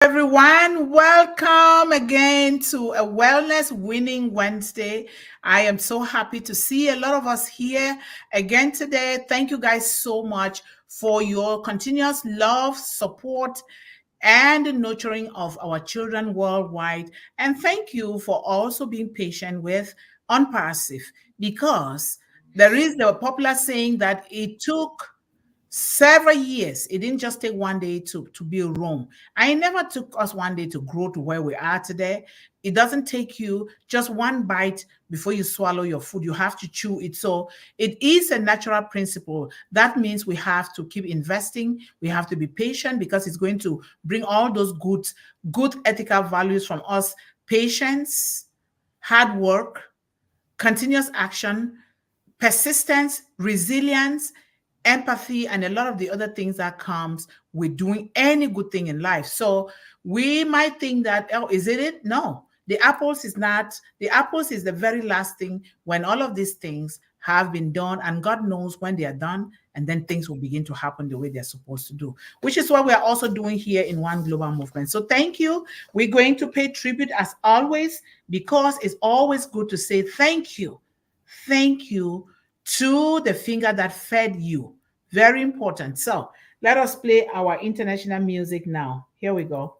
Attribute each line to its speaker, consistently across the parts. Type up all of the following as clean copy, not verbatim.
Speaker 1: Everyone, welcome again to a Wellness Winning Wednesday. I am so happy to see a lot of us here again today. Thank you guys so much for your continuous love, support, and nurturing of our children worldwide. And thank you for also being patient with Unpassive, because there is the popular saying that it took several years. It didn't just take one day to build Rome. And it never took us one day to grow to where we are today. It doesn't take you just one bite before you swallow your food. You have to chew it. So it is a natural principle. That means we have to keep investing. We have to be patient, because it's going to bring all those good ethical values from us: patience, hard work, continuous action, persistence, resilience, empathy, and a lot of the other things that comes with doing any good thing in life. So we might think that, oh, is it? No, the apples is not. The apples is the very last thing when all of these things have been done, and God knows when they are done, and then things will begin to happen the way they're supposed to do, which is what we are also doing here in One Global Movement. So thank you. We're going to pay tribute as always, because it's always good to say thank you. Thank you to the finger that fed you. Very important. So let us play our international music now. Here we go.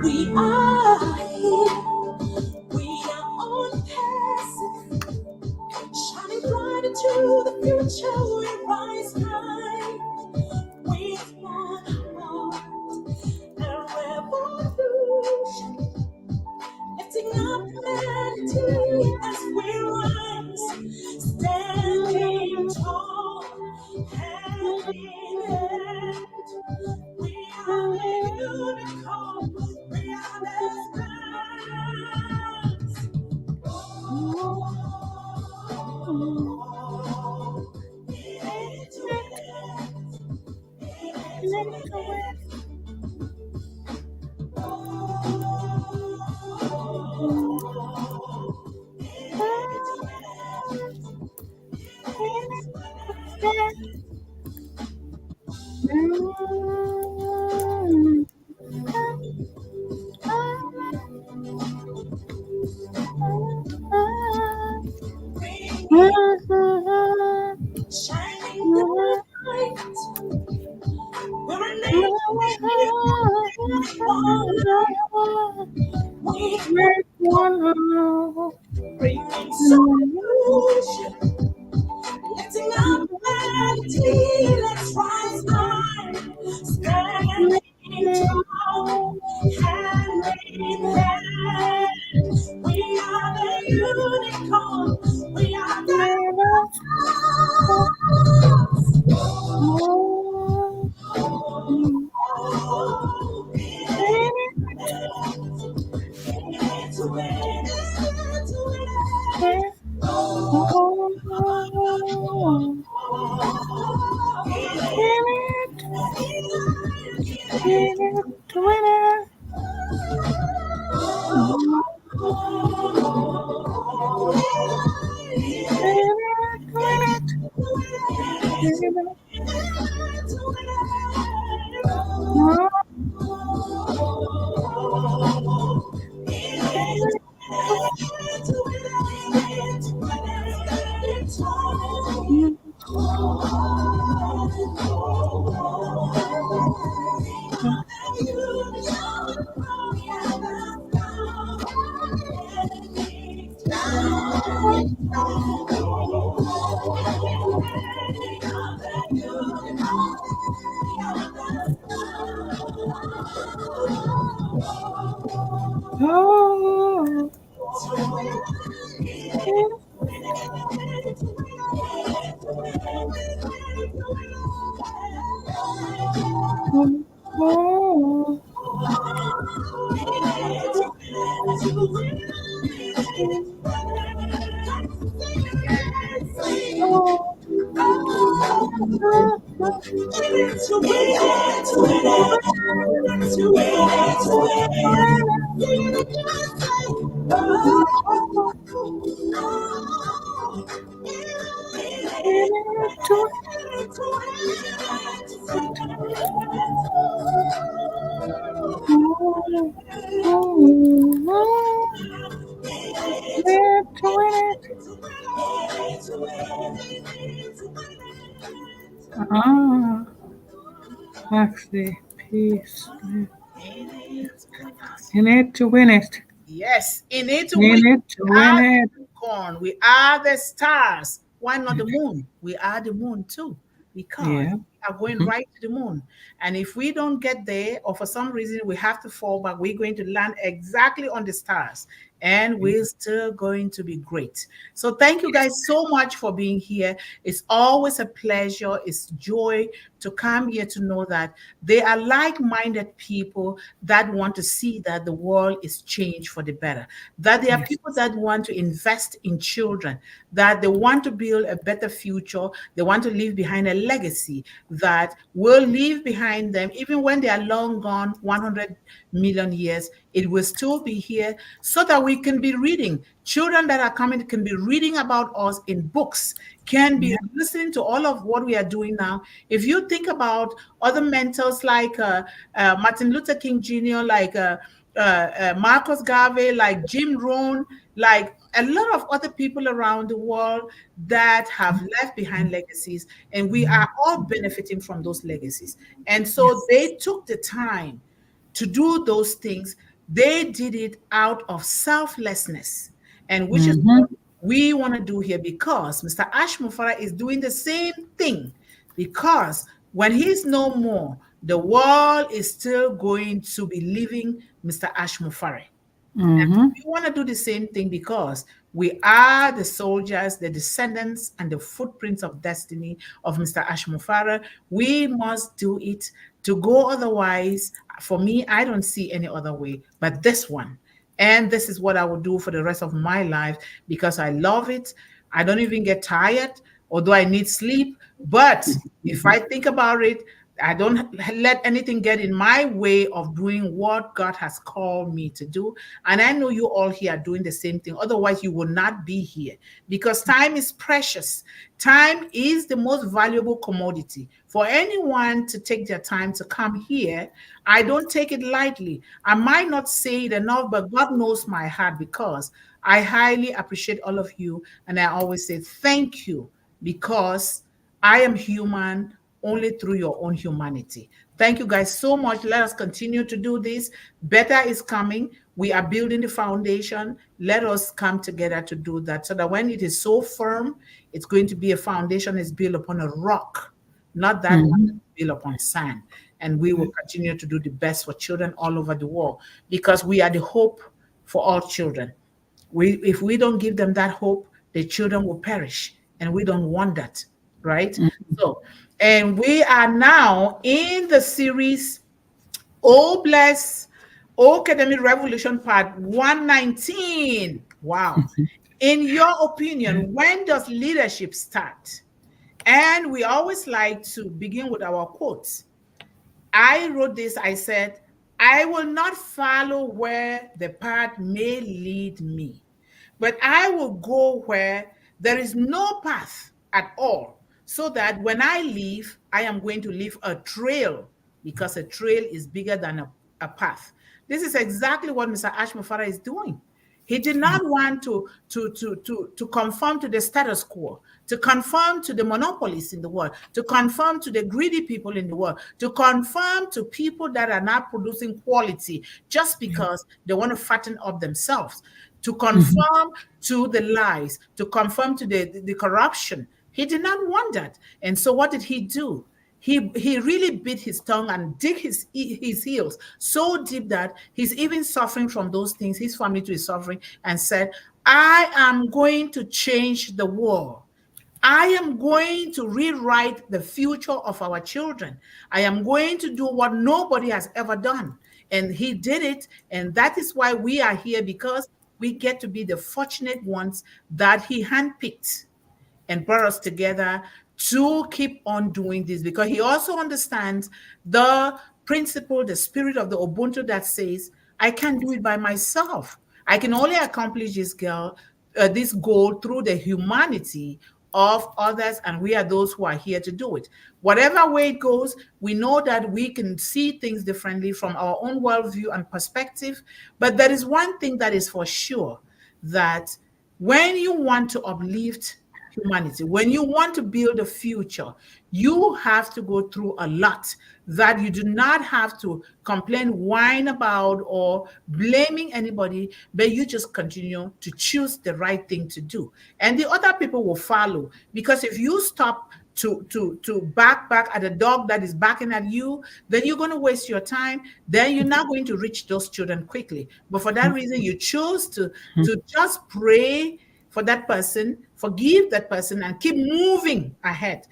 Speaker 1: We are here. We are on passive, shining bright into the future. We rise high with one heart and revolution, lifting up humanity as we rise, standing tall, hand in hand. We are the unicorn. We are the stars. Shining bright, we're an angel. We make one, bringing solution, lifting up humanity. Let's rise high, standing tall, hand in hand. We are the unicorn. We are the
Speaker 2: Let's see. Peace. In it to win it.
Speaker 1: Yes, in it to win.
Speaker 2: In it to
Speaker 1: We
Speaker 2: win
Speaker 1: are
Speaker 2: it.
Speaker 1: the unicorn. We are the stars. Why not the moon? We are the moon too, because
Speaker 2: Yeah.
Speaker 1: we are going right to the moon. And if we don't get there, or for some reason we have to fall back, we're going to land exactly on the stars. And we're still going to be great. So thank you guys so much for being here. It's always a pleasure. It's joy to come here to know that they are like-minded people that want to see that the world is changed for the better, that there are
Speaker 2: Yes.
Speaker 1: people that want to invest in children, that they want to build a better future, they want to leave behind a legacy that will leave behind them even when they are long gone 100 million years. It will still be here so that we can be reading. Children that are coming can be reading about us in books, can be
Speaker 2: Yeah.
Speaker 1: listening to all of what we are doing now. If you think about other mentors like Martin Luther King Jr., like Marcus Garvey, like Jim Rohn, like a lot of other people around the world that have left behind legacies, and we are all benefiting from those legacies. And so
Speaker 2: Yes.
Speaker 1: they took the time to do those things. They did it out of selflessness, and which is
Speaker 2: Mm-hmm.
Speaker 1: what we want to do here, because Mr. Ashmufara is doing the same thing. Because when he's no more, the world is still going to be living Mr. Ashmufara. And so
Speaker 2: Mm-hmm.
Speaker 1: we want to do the same thing because we are the soldiers, the descendants, and the footprints of destiny of Mr. Ashmufara. We must do it to go otherwise. For me, I don't see any other way but this one. And this is what I will do for the rest of my life because I love it. I don't even get tired, although I need sleep. But if I think about it, I don't let anything get in my way of doing what God has called me to do. And I know you all here are doing the same thing. Otherwise, you will not be here because time is precious. Time is the most valuable commodity. For anyone to take their time to come here, I don't take it lightly. I might not say it enough, but God knows my heart because I highly appreciate all of you. And I always say thank you because I am human only through your own humanity. Thank you guys so much. Let us continue to do this. Better is coming. We are building the foundation. Let us come together to do that so that when it is so firm, it's going to be a foundation is built upon a rock, not that one
Speaker 2: Mm-hmm.
Speaker 1: built upon sand. And we will continue to do the best for children all over the world because we are the hope for all children. If we don't give them that hope, the children will perish, and we don't want that, right? So, and we are now in the series Oh Bless O-CADEMY Revolution Part 119. Wow. In your opinion, when does leadership start? And we always like to begin with our quotes. I wrote this, I said, I will not follow where the path may lead me, but I will go where there is no path at all, so that when I leave, I am going to leave a trail because a trail is bigger than a path. This is exactly what Mr. Ashmufara is doing. He did not want to conform to the status quo, to conform to the monopolies in the world, to conform to the greedy people in the world, to conform to people that are not producing quality just because they want to fatten up themselves, to
Speaker 2: Mm-hmm.
Speaker 1: conform to the lies, to conform to the corruption. He did not want that. And so what did he do? He really bit his tongue and dig his heels so deep that he's even suffering from those things. His family too is suffering, and said, I am going to change the world. I am going to rewrite the future of our children. I am going to do what nobody has ever done. And he did it. And that is why we are here, because we get to be the fortunate ones that he handpicked and brought us together to keep on doing this, because he also understands the principle, the spirit of the Ubuntu that says, I can't do it by myself. I can only accomplish this goal through the humanity of others, and we are those who are here to do it. Whatever way it goes, we know that we can see things differently from our own worldview and perspective. But there is one thing that is for sure, that when you want to uplift humanity, when you want to build a future, you have to go through a lot that you do not have to complain, whine about, or blaming anybody, but you just continue to choose the right thing to do. And the other people will follow. Because if you stop to back at a dog that is barking at you, then you're going to waste your time. Then you're not going to reach those children quickly. But for that reason, you choose to just pray for that person, forgive that person, and keep moving ahead.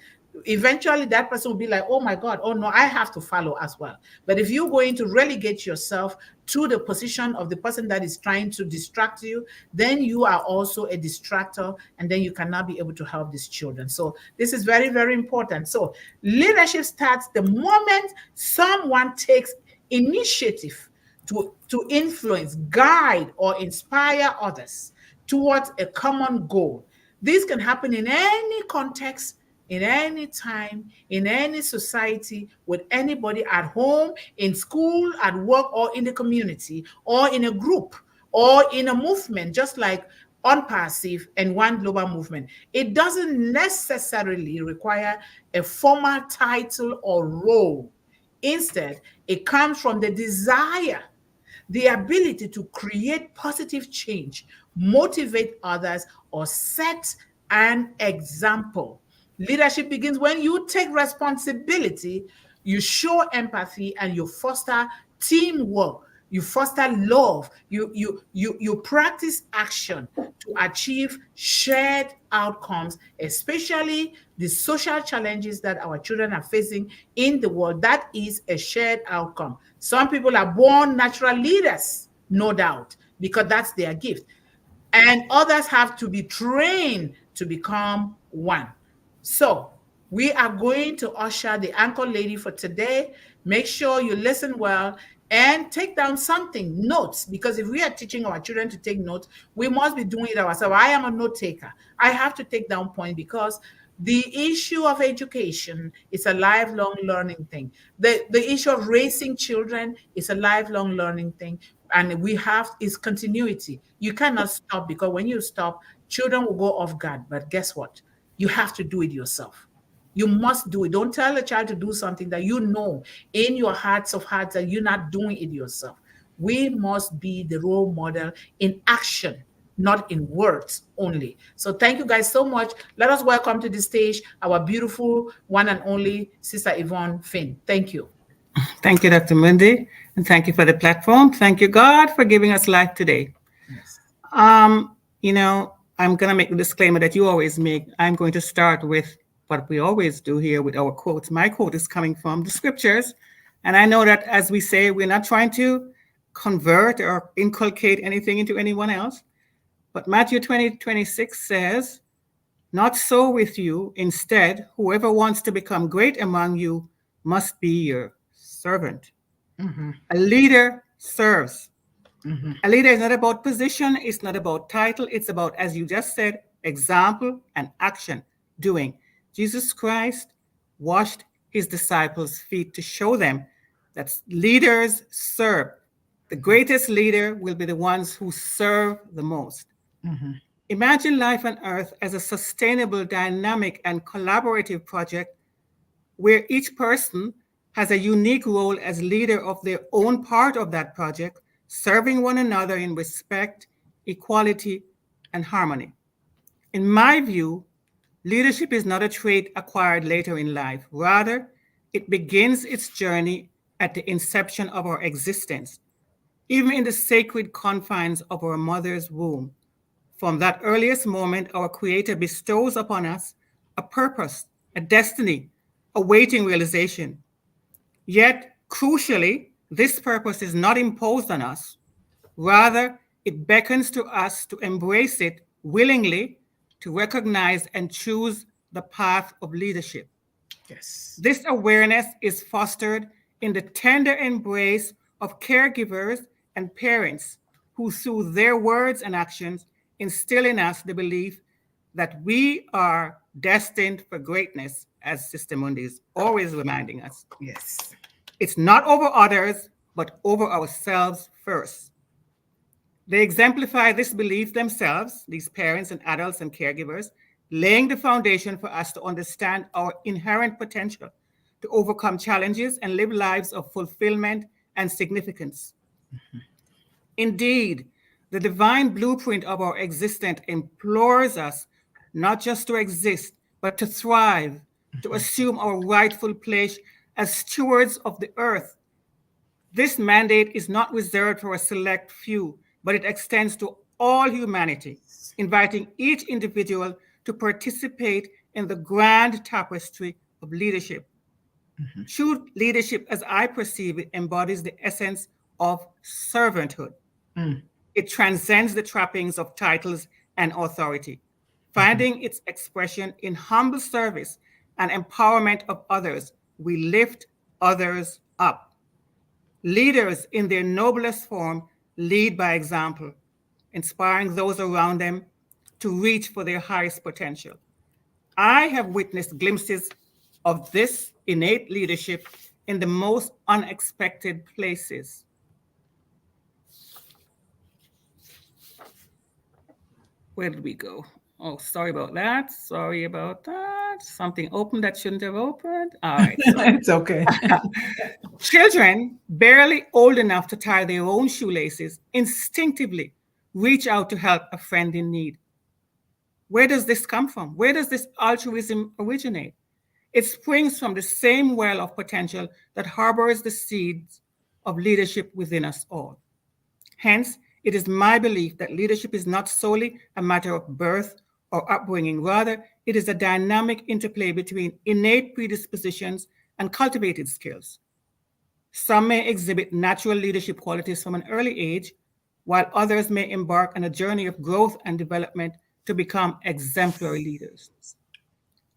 Speaker 1: Eventually that person will be like, oh my God, oh no, I have to follow as well. But if you're going to relegate yourself to the position of the person that is trying to distract you, then you are also a distractor, and then you cannot be able to help these children. So this is very, very important. So leadership starts the moment someone takes initiative to influence, guide, or inspire others towards a common goal. This can happen in any context, in any time, in any society, with anybody at home, in school, at work, or in the community, or in a group, or in a movement, just like Unpassive and One Global Movement. It doesn't necessarily require a formal title or role. Instead, it comes from the desire, the ability to create positive change, motivate others, or set an example. Leadership begins when you take responsibility, you show empathy, and you foster teamwork. You foster love. You practice action to achieve shared outcomes, especially the social challenges that our children are facing in the world. That is a shared outcome. Some people are born natural leaders, no doubt, because that's their gift. And others have to be trained to become one. So we are going to usher the anchor lady for today. Make sure you listen well and take down something, notes, because if we are teaching our children to take notes, we must be doing it ourselves. I am a note taker. I have to take down points, because the issue of education is a lifelong learning thing. The issue of raising children is a lifelong learning thing. And we have is continuity. You cannot stop, because when you stop, children will go off guard. But guess what? You have to do it yourself. You must do it. Don't tell a child to do something that you know in your hearts of hearts that you're not doing it yourself. We must be the role model in action, not in words only. So thank you guys so much. Let us welcome to the stage our beautiful one and only Sister Yvonne Finn. Thank you.
Speaker 2: Thank you, Dr. Mundih, and thank you for the platform. Thank you, God, for giving us life today.
Speaker 1: Yes.
Speaker 2: I'm going to make the disclaimer that you always make. I'm going to start with what we always do here with our quotes. My quote is coming from the scriptures. And I know that, as we say, we're not trying to convert or inculcate anything into anyone else. But Matthew 20:26 says, not so with you. Instead, whoever wants to become great among you must be your servant.
Speaker 1: Mm-hmm.
Speaker 2: A leader serves.
Speaker 1: Mm-hmm.
Speaker 2: A leader is not about position. It's not about title. It's about, as you just said, example and action, doing. Jesus Christ washed his disciples' feet to show them that leaders serve. The greatest leader will be the ones who serve the most.
Speaker 1: Mm-hmm.
Speaker 2: Imagine life on earth as a sustainable, dynamic, and collaborative project where each person has a unique role as leader of their own part of that project, serving one another in respect, equality, and harmony. In my view, leadership is not a trait acquired later in life. Rather, it begins its journey at the inception of our existence, even in the sacred confines of our mother's womb. From that earliest moment, our Creator bestows upon us a purpose, a destiny, awaiting realization. Yet, crucially, this purpose is not imposed on us. Rather, it beckons to us to embrace it willingly, to recognize and choose the path of leadership.
Speaker 1: Yes.
Speaker 2: This awareness is fostered in the tender embrace of caregivers and parents who, through their words and actions, instill in us the belief that we are destined for greatness, as Sister Mundih is always reminding us.
Speaker 1: Yes.
Speaker 2: It's not over others, but over ourselves first. They exemplify this belief themselves, these parents and adults and caregivers, laying the foundation for us to understand our inherent potential to overcome challenges and live lives of fulfillment and significance. Indeed, the divine blueprint of our existence implores us not just to exist, but to thrive, to assume our rightful place as stewards of the earth. This mandate is not reserved for a select few, but it extends to all humanity, inviting each individual to participate in the grand tapestry of leadership. True leadership, as I perceive it, embodies the essence of servanthood. It transcends the trappings of titles and authority, finding its expression in humble service and empowerment of others. We lift others up. Leaders in their noblest form lead by example, inspiring those around them to reach for their highest potential. I have witnessed glimpses of this innate leadership in the most unexpected places. Where did we go? Oh, sorry about that. Sorry about that. Something opened that shouldn't have opened. All right.
Speaker 1: It's okay.
Speaker 2: Children, barely old enough to tie their own shoelaces, instinctively reach out to help a friend in need. Where does this come from? Where does this altruism originate? It springs from the same well of potential that harbors the seeds of leadership within us all. Hence, it is my belief that leadership is not solely a matter of birth or upbringing. Rather, it is a dynamic interplay between innate predispositions and cultivated skills. Some may exhibit natural leadership qualities from an early age, while others may embark on a journey of growth and development to become exemplary leaders.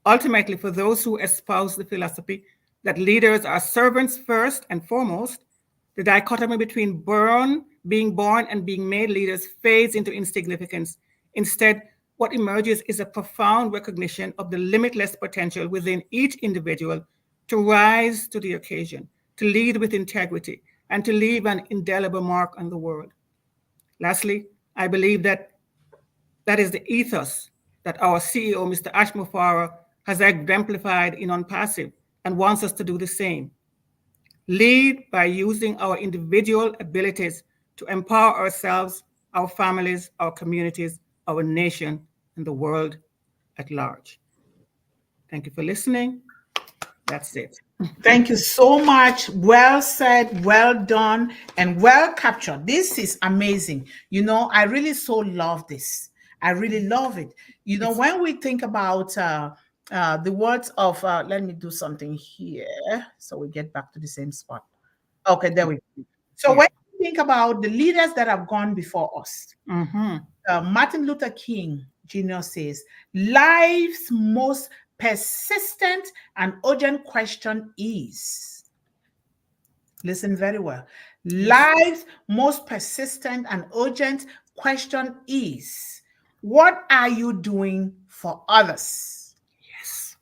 Speaker 2: Ultimately, for those who espouse the philosophy that leaders are servants first and foremost, the dichotomy between being born and being made leaders fades into insignificance. Instead, what emerges is a profound recognition of the limitless potential within each individual to rise to the occasion, to lead with integrity, and to leave an indelible mark on the world. Lastly, I believe that is the ethos that our CEO, Mr. Ashmufara, has exemplified in Unpassive and wants us to do the same. Lead by using our individual abilities to empower ourselves, our families, our communities, our nation, and the world at large. Thank you for listening. That's it.
Speaker 1: Thank you so much. Well said, well done, and well captured. This is amazing. I really so love this. I really love it. When we think about the words of, let me do something here so we get back to the same spot. Okay, there we go. So when you think about the leaders that have gone before us, Martin Luther King Jr. says, life's most persistent and urgent question is, listen very well, life's most persistent and urgent question is, what are you doing for others?
Speaker 2: Yes.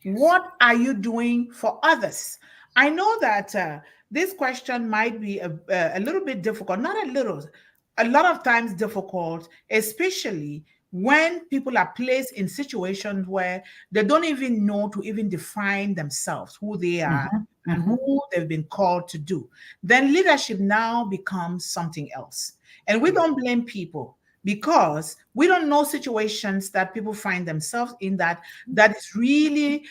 Speaker 1: What are you doing for others? I know that this question might be a little bit difficult, not a little, a lot of times difficult, especially when people are placed in situations where they don't even know to even define themselves, who they are and who they've been called to do. Then leadership now becomes something else. And we don't blame people, because we don't know situations that people find themselves in that is really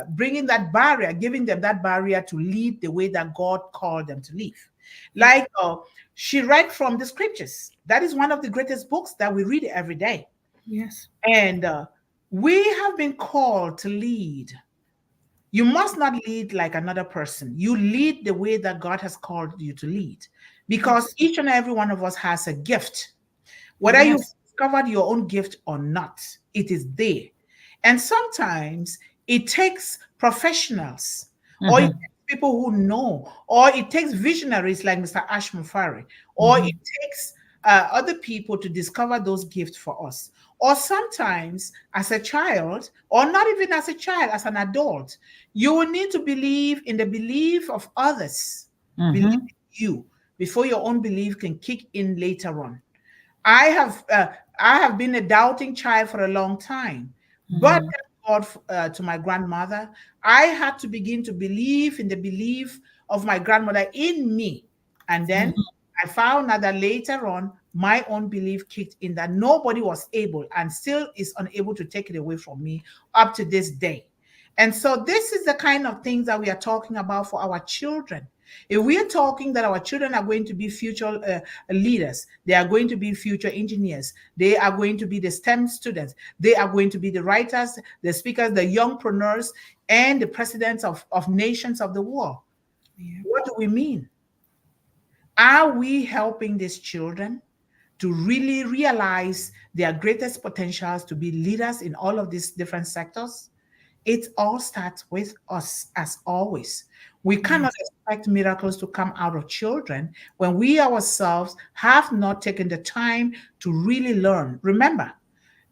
Speaker 1: bringing that barrier, giving them that barrier to lead the way that God called them to live. Like she read from the scriptures. That is one of the greatest books that we read every day.
Speaker 2: Yes.
Speaker 1: And we have been called to lead. You must not lead like another person. You lead the way that God has called you to lead, because each and every one of us has a gift. Whether you've discovered your own gift or not, it is there. And sometimes it takes professionals, or it
Speaker 2: Mhm.
Speaker 1: takes people who know, or it takes visionaries like Mr. Ash Mufari, or it
Speaker 2: Mhm.
Speaker 1: takes other people to discover those gifts for us. Or sometimes, as a child, or not even as a child, as an adult, you will need to believe in the belief of others, believe
Speaker 2: Mhm.
Speaker 1: in you, before your own belief can kick in later on. I have uh, I have been a doubting child for a long time, but
Speaker 2: Mhm.
Speaker 1: thank God to my grandmother, I had to begin to believe in the belief of my grandmother in me, and then
Speaker 2: Mhm.
Speaker 1: I found out that later on my own belief kicked in that nobody was able and still is unable to take it away from me up to this day. And so this is the kind of things that we are talking about for our children. If we are talking that our children are going to be future leaders, they are going to be future engineers, they are going to be the STEM students, they are going to be the writers, the speakers, the youngpreneurs, and the presidents of nations of the world.
Speaker 2: Yeah.
Speaker 1: What do we mean? Are we helping these children to really realize their greatest potentials to be leaders in all of these different sectors? It all starts with us, as always. We cannot
Speaker 2: Yes.
Speaker 1: expect miracles to come out of children when we ourselves have not taken the time to really learn. Remember,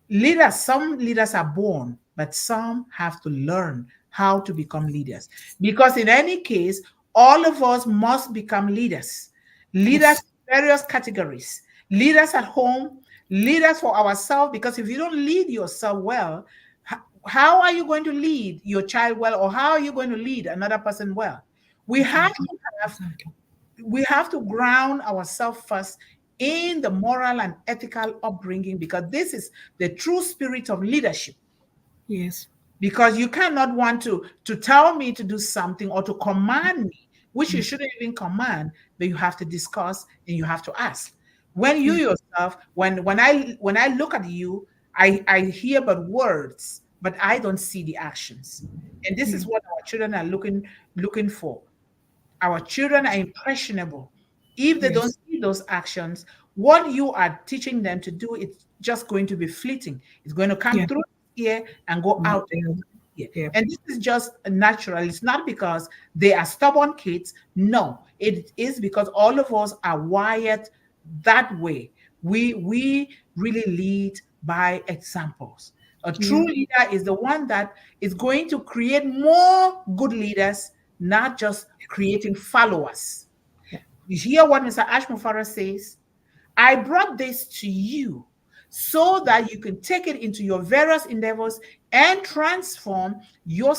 Speaker 1: leaders, some leaders are born, but some have to learn how to become leaders. Because in any case, all of us must become leaders. Leaders
Speaker 2: Yes.
Speaker 1: in various categories. Leaders at home, leaders for ourselves. Because if you don't lead yourself well, how are you going to lead your child well, or how are you going to lead another person well? We have
Speaker 2: Exactly.
Speaker 1: to have
Speaker 2: Exactly.
Speaker 1: we have to ground ourselves first in the moral and ethical upbringing, because this is the true spirit of leadership.
Speaker 2: Yes.
Speaker 1: Because you cannot want to tell me to do something or to command me, which you shouldn't even command, but you have to discuss and you have to ask. When you
Speaker 2: Yeah.
Speaker 1: yourself, when I look at you, I hear but words, but I don't see the actions. And this
Speaker 2: Yeah.
Speaker 1: is what our children are looking for. Our children are impressionable. If they don't
Speaker 2: Yes.
Speaker 1: see those actions, what you are teaching them to do, it's just going to be fleeting. It's going to come
Speaker 2: Yeah.
Speaker 1: through here and go
Speaker 2: Not
Speaker 1: out
Speaker 2: there.
Speaker 1: here.
Speaker 2: Yeah.
Speaker 1: And this is just natural. It's not because they are stubborn kids. No, it is because all of us are wired that way. We really lead by examples. A true
Speaker 2: Yeah.
Speaker 1: leader is the one that is going to create more good leaders, not just creating followers.
Speaker 2: Yeah.
Speaker 1: You hear what Mr. Ashmufara says? I brought this to you so that you can take it into your various endeavors and transform your,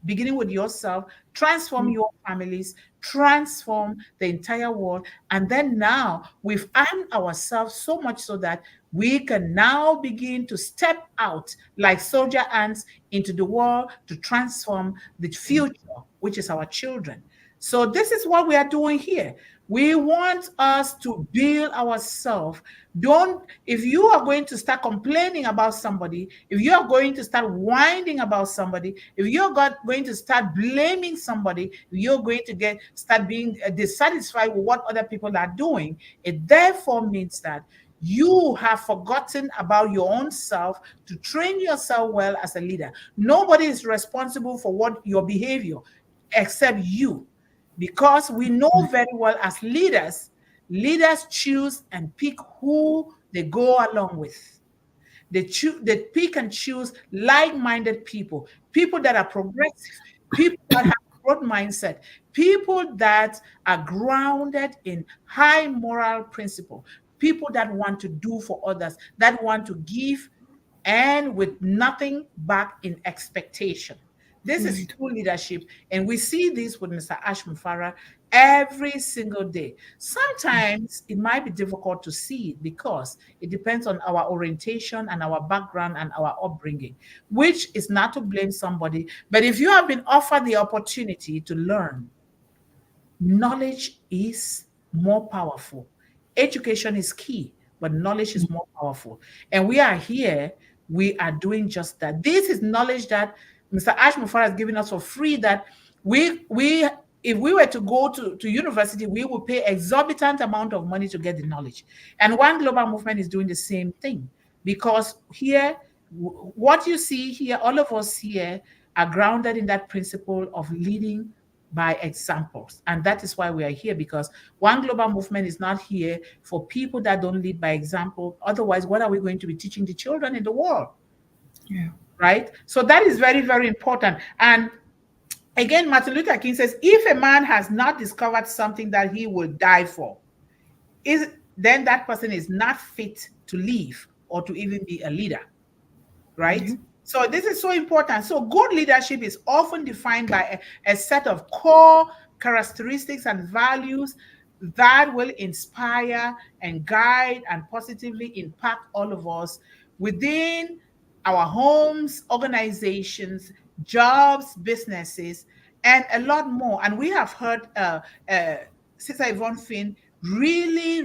Speaker 1: beginning with yourself, transform
Speaker 2: Mm.
Speaker 1: your families, transform the entire world. And then now we've armed ourselves so much so that we can now begin to step out like soldier ants into the world to transform the future, which is our children. So this is what we are doing here. We want us to build ourselves. Don't, if you are going to start complaining about somebody, if you are going to start whining about somebody, if you're going to start blaming somebody, if you're going to start being dissatisfied with what other people are doing, it therefore means that you have forgotten about your own self to train yourself well as a leader. Nobody is responsible for what your behavior except you, because we know very well as leaders, leaders choose and pick who they go along with. They pick and choose like-minded people, people that are progressive, people that have growth mindset, people that are grounded in high moral principle, people that want to do for others, that want to give and with nothing back in expectation. This is
Speaker 2: Right.
Speaker 1: true leadership, and we see this with Mr. Ash Mufara every single day. Sometimes it might be difficult to see it because it depends on our orientation and our background and our upbringing, which is not to blame somebody. But if you have been offered the opportunity to learn, knowledge is more powerful. Education is key, but knowledge is more powerful. And we are here, we are doing just that. This is knowledge that Mr. Ash Mufara has given us for free, that we if we were to go to university, we would pay exorbitant amount of money to get the knowledge. And One Global Movement is doing the same thing, because here What you see here, all of us here are grounded in that principle of leading by examples. And that is why we are here, because One Global Movement is not here for people that don't lead by example. Otherwise, what are we going to be teaching the children in the world?
Speaker 2: Yeah.
Speaker 1: Right? So that is very, very important. And again, Martin Luther King says, if a man has not discovered something that he will die for, then that person is not fit to live or to even be a leader. Right?
Speaker 2: Yeah.
Speaker 1: So this is so important. So good leadership is often defined by a set of core characteristics and values that will inspire and guide and positively impact all of us within our homes, organizations, jobs, businesses, and a lot more. And we have heard Sister Yvonne Finn really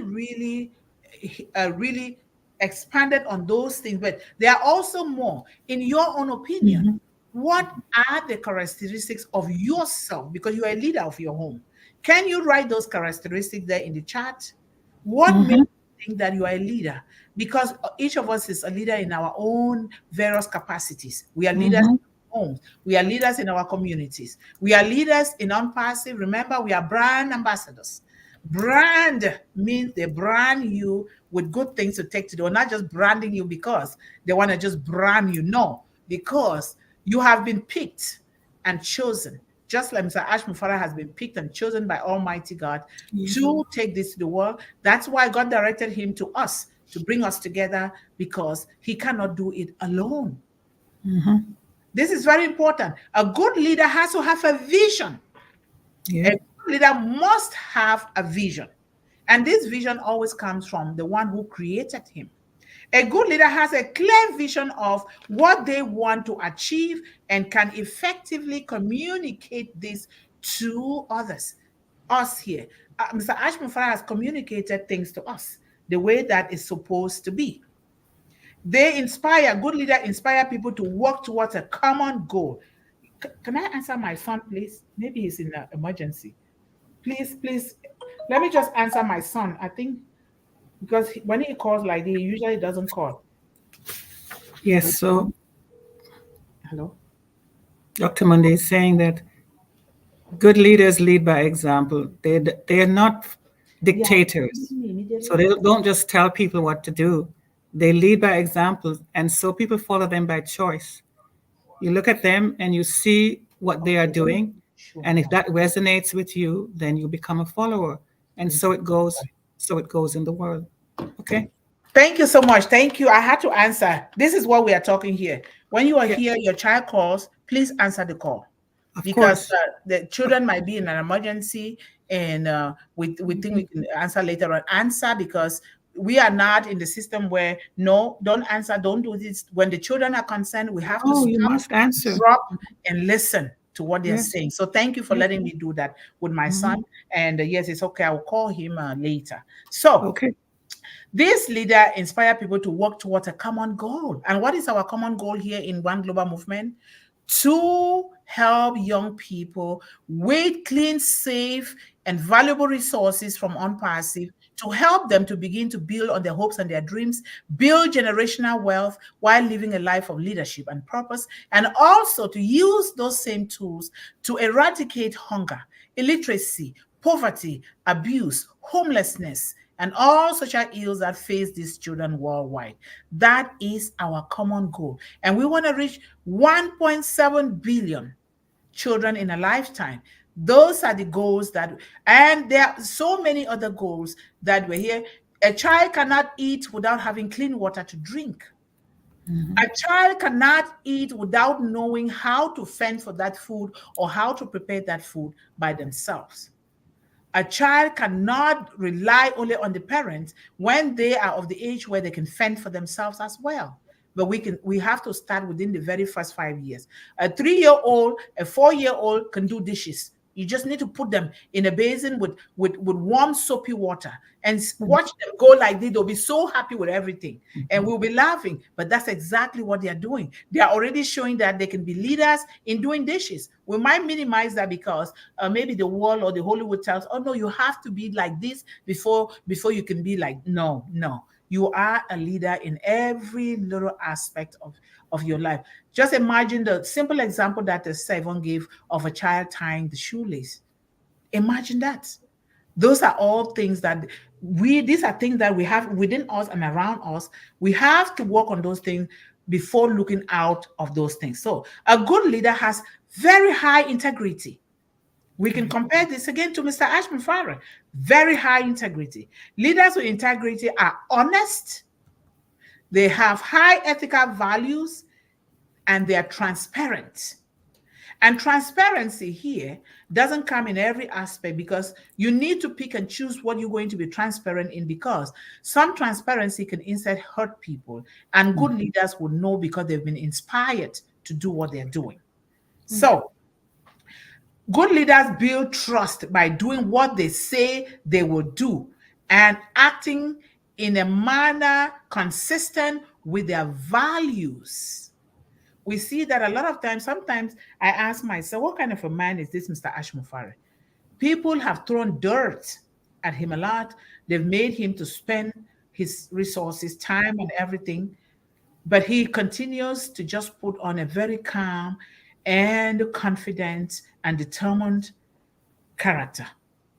Speaker 1: expanded on those things, but there are also more. In your own opinion, what are the characteristics of yourself? Because you are a leader of your home. Can you write those characteristics there in the chat? What makes you think that you are a leader? Because each of us is a leader in our own various capacities. We are leaders in our homes. We are leaders in our communities. We are leaders in non-passive. Remember, we are brand ambassadors. Brand means they brand you with good things to take to do, not just branding you because they want to just brand you. No, because you have been picked and chosen, just like Mr. Ash Mufara has been picked and chosen by Almighty God to take this to the world. That's why God directed him to us, to bring us together, because he cannot do it alone. This is very important. A good leader has to have a vision.
Speaker 2: Yeah.
Speaker 1: A good leader must have a vision. And this vision always comes from the one who created him. A good leader has a clear vision of what they want to achieve and can effectively communicate this to others. Us here. Mr. Ash Mufara has communicated things to us the way that is supposed to be. Good leader inspire people to work towards a common goal. Can I answer my son, please? Maybe he's in an emergency. Please, let me just answer my son. I think because when he calls like this, he usually doesn't call.
Speaker 2: Yes. So
Speaker 1: Hello?
Speaker 2: Dr. Mundih is saying that good leaders lead by example. They are not dictators. So they don't just tell people what to do. They lead by example, and so people follow them by choice. You look at them and you see what they are doing, and if that resonates with you, then you become a follower. And so it goes in the world. Okay?
Speaker 1: Thank you so much. Thank you. I had to answer. This is what we are talking here. When you are here, your child calls, please answer the call. Because the children might be in an emergency, and we think we can answer later on. Answer, because we are not in the system where, no, don't answer, don't do this. When the children are concerned, we have to
Speaker 2: you must answer.
Speaker 1: drop and listen to what they're saying. So thank you for letting me do that with my son. And yes, it's okay. I will call him later. So this leader inspire people to work towards a common goal. And what is our common goal here in One Global Movement? To help young people with clean, safe, and valuable resources from OnPassive, to help them to begin to build on their hopes and their dreams, build generational wealth while living a life of leadership and purpose, and also to use those same tools to eradicate hunger, illiteracy, poverty, abuse, homelessness, and all social ills that face these children worldwide. That is our common goal. And we want to reach 1.7 billion children in a lifetime. Those are the goals and there are so many other goals that we're here. A child cannot eat without having clean water to drink. A child cannot eat without knowing how to fend for that food or how to prepare that food by themselves. A child cannot rely only on the parents when they are of the age where they can fend for themselves as well. But we have to start within the very first 5 years. A 3-year-old, a 4-year-old can do dishes. You just need to put them in a basin with warm soapy water and watch them go like this. They'll be so happy with everything. And we'll be laughing. But that's exactly what they're doing. They are already showing that they can be leaders in doing dishes. We might minimize that because maybe the world or the Hollywood tells, oh, no, you have to be like this before you can be like, no. You are a leader in every little aspect of your life. Just imagine the simple example that the Yvonne gave of a child tying the shoelace. Imagine that. Those are all things that these are things that we have within us and around us. We have to work on those things before looking out of those things. So a good leader has very high integrity. We can compare this again to Mr. Ashman Farrer. Very high integrity. Leaders with integrity are honest, they have high ethical values, and they are transparent. And transparency here doesn't come in every aspect, because you need to pick and choose what you're going to be transparent in, because some transparency can instead hurt people. And good leaders will know because they've been inspired to do what they're doing. So good leaders build trust by doing what they say they will do and acting in a manner consistent with their values. We see that a lot of times, sometimes I ask myself, what kind of a man is this Mr. Ashman Farrer? People have thrown dirt at him a lot. They've made him to spend his resources, time, and everything. But he continues to just put on a very calm and confident and determined character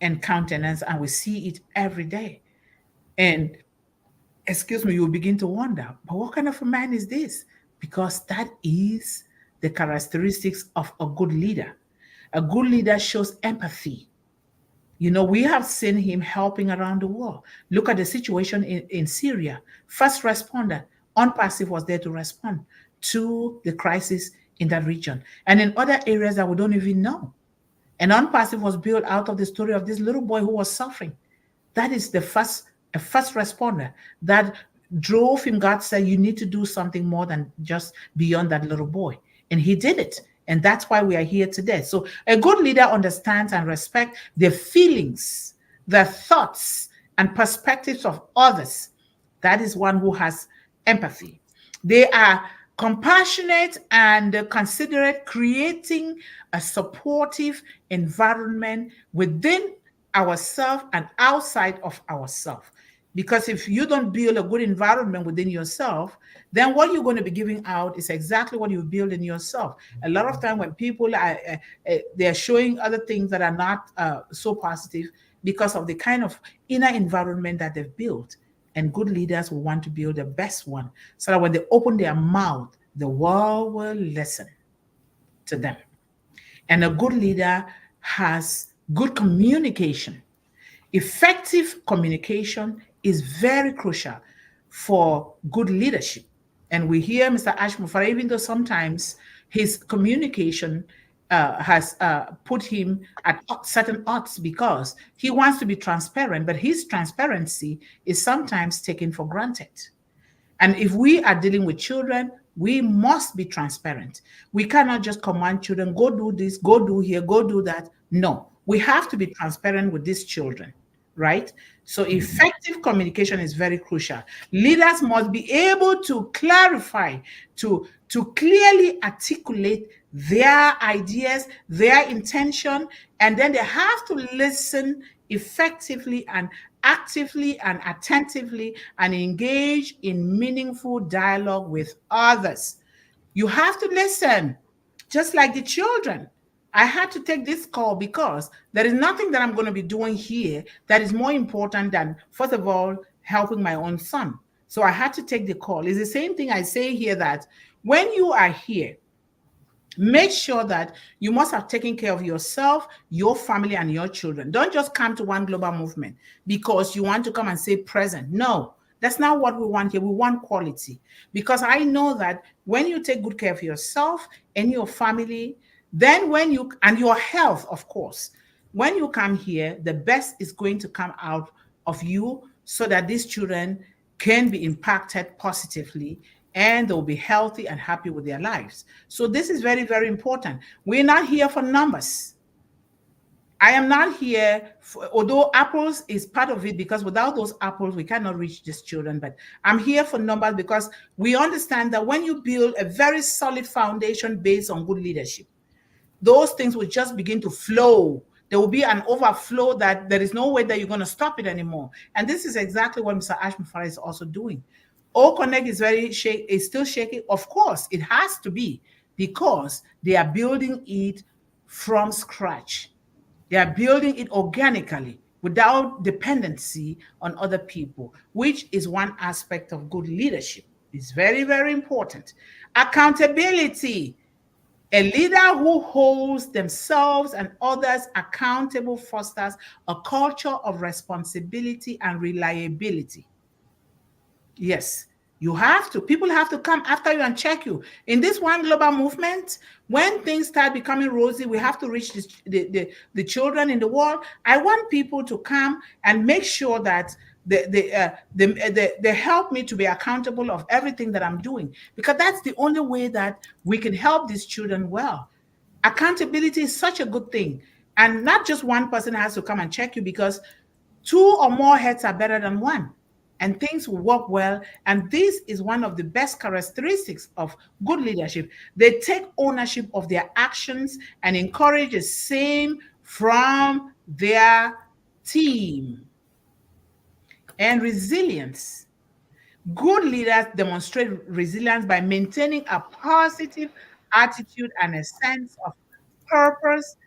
Speaker 1: and countenance, and we see it every day. And excuse me, you'll begin to wonder, but what kind of a man is this? Because that is the characteristics of a good leader. A good leader shows empathy. You know, we have seen him helping around the world. Look at the situation in Syria. First responder, unpassive, was there to respond to the crisis in that region. And in other areas that we don't even know. And unpassive was built out of the story of this little boy who was suffering. That is a first responder that drove him. God said, you need to do something more than just beyond that little boy. And he did it. And that's why we are here today. So a good leader understands and respects the feelings, the thoughts, and perspectives of others. That is one who has empathy. They are compassionate and considerate, creating a supportive environment within ourselves and outside of ourselves. Because if you don't build a good environment within yourself, then what you're going to be giving out is exactly what you build in yourself. A lot of time when people they're showing other things that are not so positive because of the kind of inner environment that they've built. And good leaders will want to build the best one, so that when they open their mouth, the world will listen to them. And a good leader has good communication. Effective communication is very crucial for good leadership. And we hear Mr. Ashman Farrer, even though sometimes his communication has put him at certain odds because he wants to be transparent, but his transparency is sometimes taken for granted. And if we are dealing with children, we must be transparent. We cannot just command children, go do this, go do here, go do that. No, we have to be transparent with these children, right? So effective communication is very crucial. Leaders must be able to clarify, to clearly articulate their ideas, their intention, and then they have to listen effectively and actively and attentively and engage in meaningful dialogue with others. You have to listen, just like the children. I had to take this call because there is nothing that I'm going to be doing here that is more important than, first of all, helping my own son. So I had to take the call. It's the same thing I say here, that when you are here, make sure that you must have taken care of yourself, your family, and your children. Don't just come to one global movement because you want to come and say present. No, that's not what we want here. We want quality. Because I know that when you take good care of yourself and your family, then and your health, of course, when you come here, the best is going to come out of you, so that these children can be impacted positively and they'll be healthy and happy with their lives. So this is very, very important. We're not here for numbers. I am not here, although apples is part of it, because without those apples, we cannot reach these children. But I'm here for numbers because we understand that when you build a very solid foundation based on good leadership, those things will just begin to flow There will be an overflow that there is no way that you're going to stop it anymore. And this is exactly what Mr. Ashmufara is also doing. O-Connect is is still shaking. Of course, it has to be, because they are building it from scratch. They are building it organically without dependency on other people, which is one aspect of good leadership. It's very, very important. Accountability. A leader who holds themselves and others accountable fosters a culture of responsibility and reliability. Yes, people have to come after you and check you. In this one global movement, when things start becoming rosy, we have to reach the children in the world. I want people to come and make sure that they help me to be accountable of everything that I'm doing, because that's the only way that we can help these children well. Accountability is such a good thing. And not just one person has to come and check you, because two or more heads are better than one, and things will work well. And this is one of the best characteristics of good leadership. They take ownership of their actions and encourage the same from their team. And resilience. Good leaders demonstrate resilience by maintaining a positive attitude and a sense of purpose,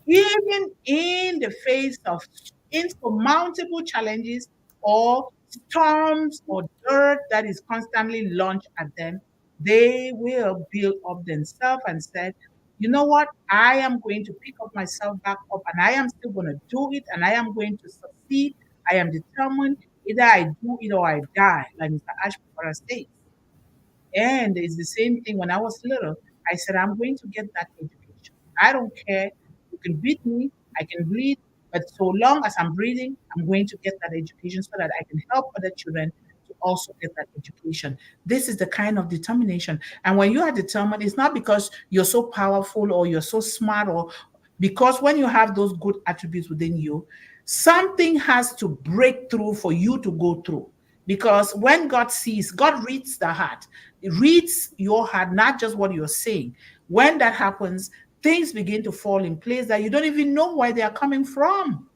Speaker 1: even in the face of insurmountable challenges or storms or dirt that is constantly launched at them. They will build up themselves and said, you know what? I am going to pick up myself back up, and I am still going to do it, and I am going to succeed. I am determined. Either I do it or I die, like Mr. Ashbara states. And it's the same thing when I was little. I said, I'm going to get that education. I don't care. You can beat me, I can bleed, but so long as I'm breathing, I'm going to get that education so that I can help other children to also get that education. This is the kind of determination. And when you are determined, it's not because you're so powerful or you're so smart, or because when you have those good attributes within you, something has to break through for you to go through. Because when God sees, God reads the heart. It reads your heart, not just what you're saying. When that happens, things begin to fall in place that you don't even know where they are coming from.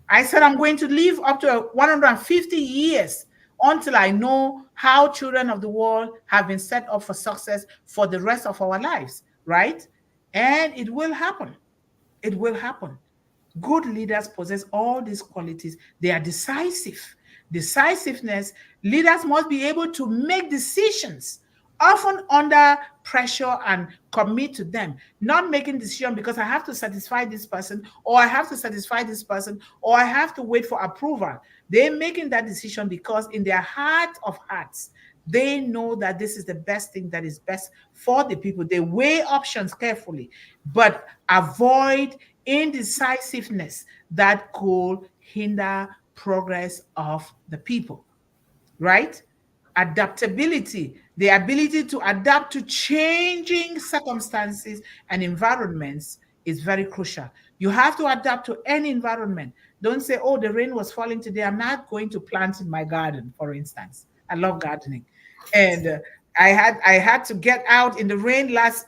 Speaker 1: I said, I'm going to live up to 150 years until I know how children of the world have been set up for success for the rest of our lives, right? And it will happen. It will happen. Good leaders possess all these qualities. They are decisive. Decisiveness, leaders must be able to make decisions, often under pressure, and commit to them. Not making decisions because I have to satisfy this person, or I have to satisfy this person, or I have to wait for approval. They're making that decision because in their heart of hearts, they know that this is the best thing that is best for the people. They weigh options carefully, but avoid indecisiveness that could hinder progress of the people, right? Adaptability, the ability to adapt to changing circumstances and environments, is very crucial. You have to adapt to any environment. Don't say, oh, the rain was falling today, I'm not going to plant in my garden, for instance. I love gardening. And I had to get out in the rain last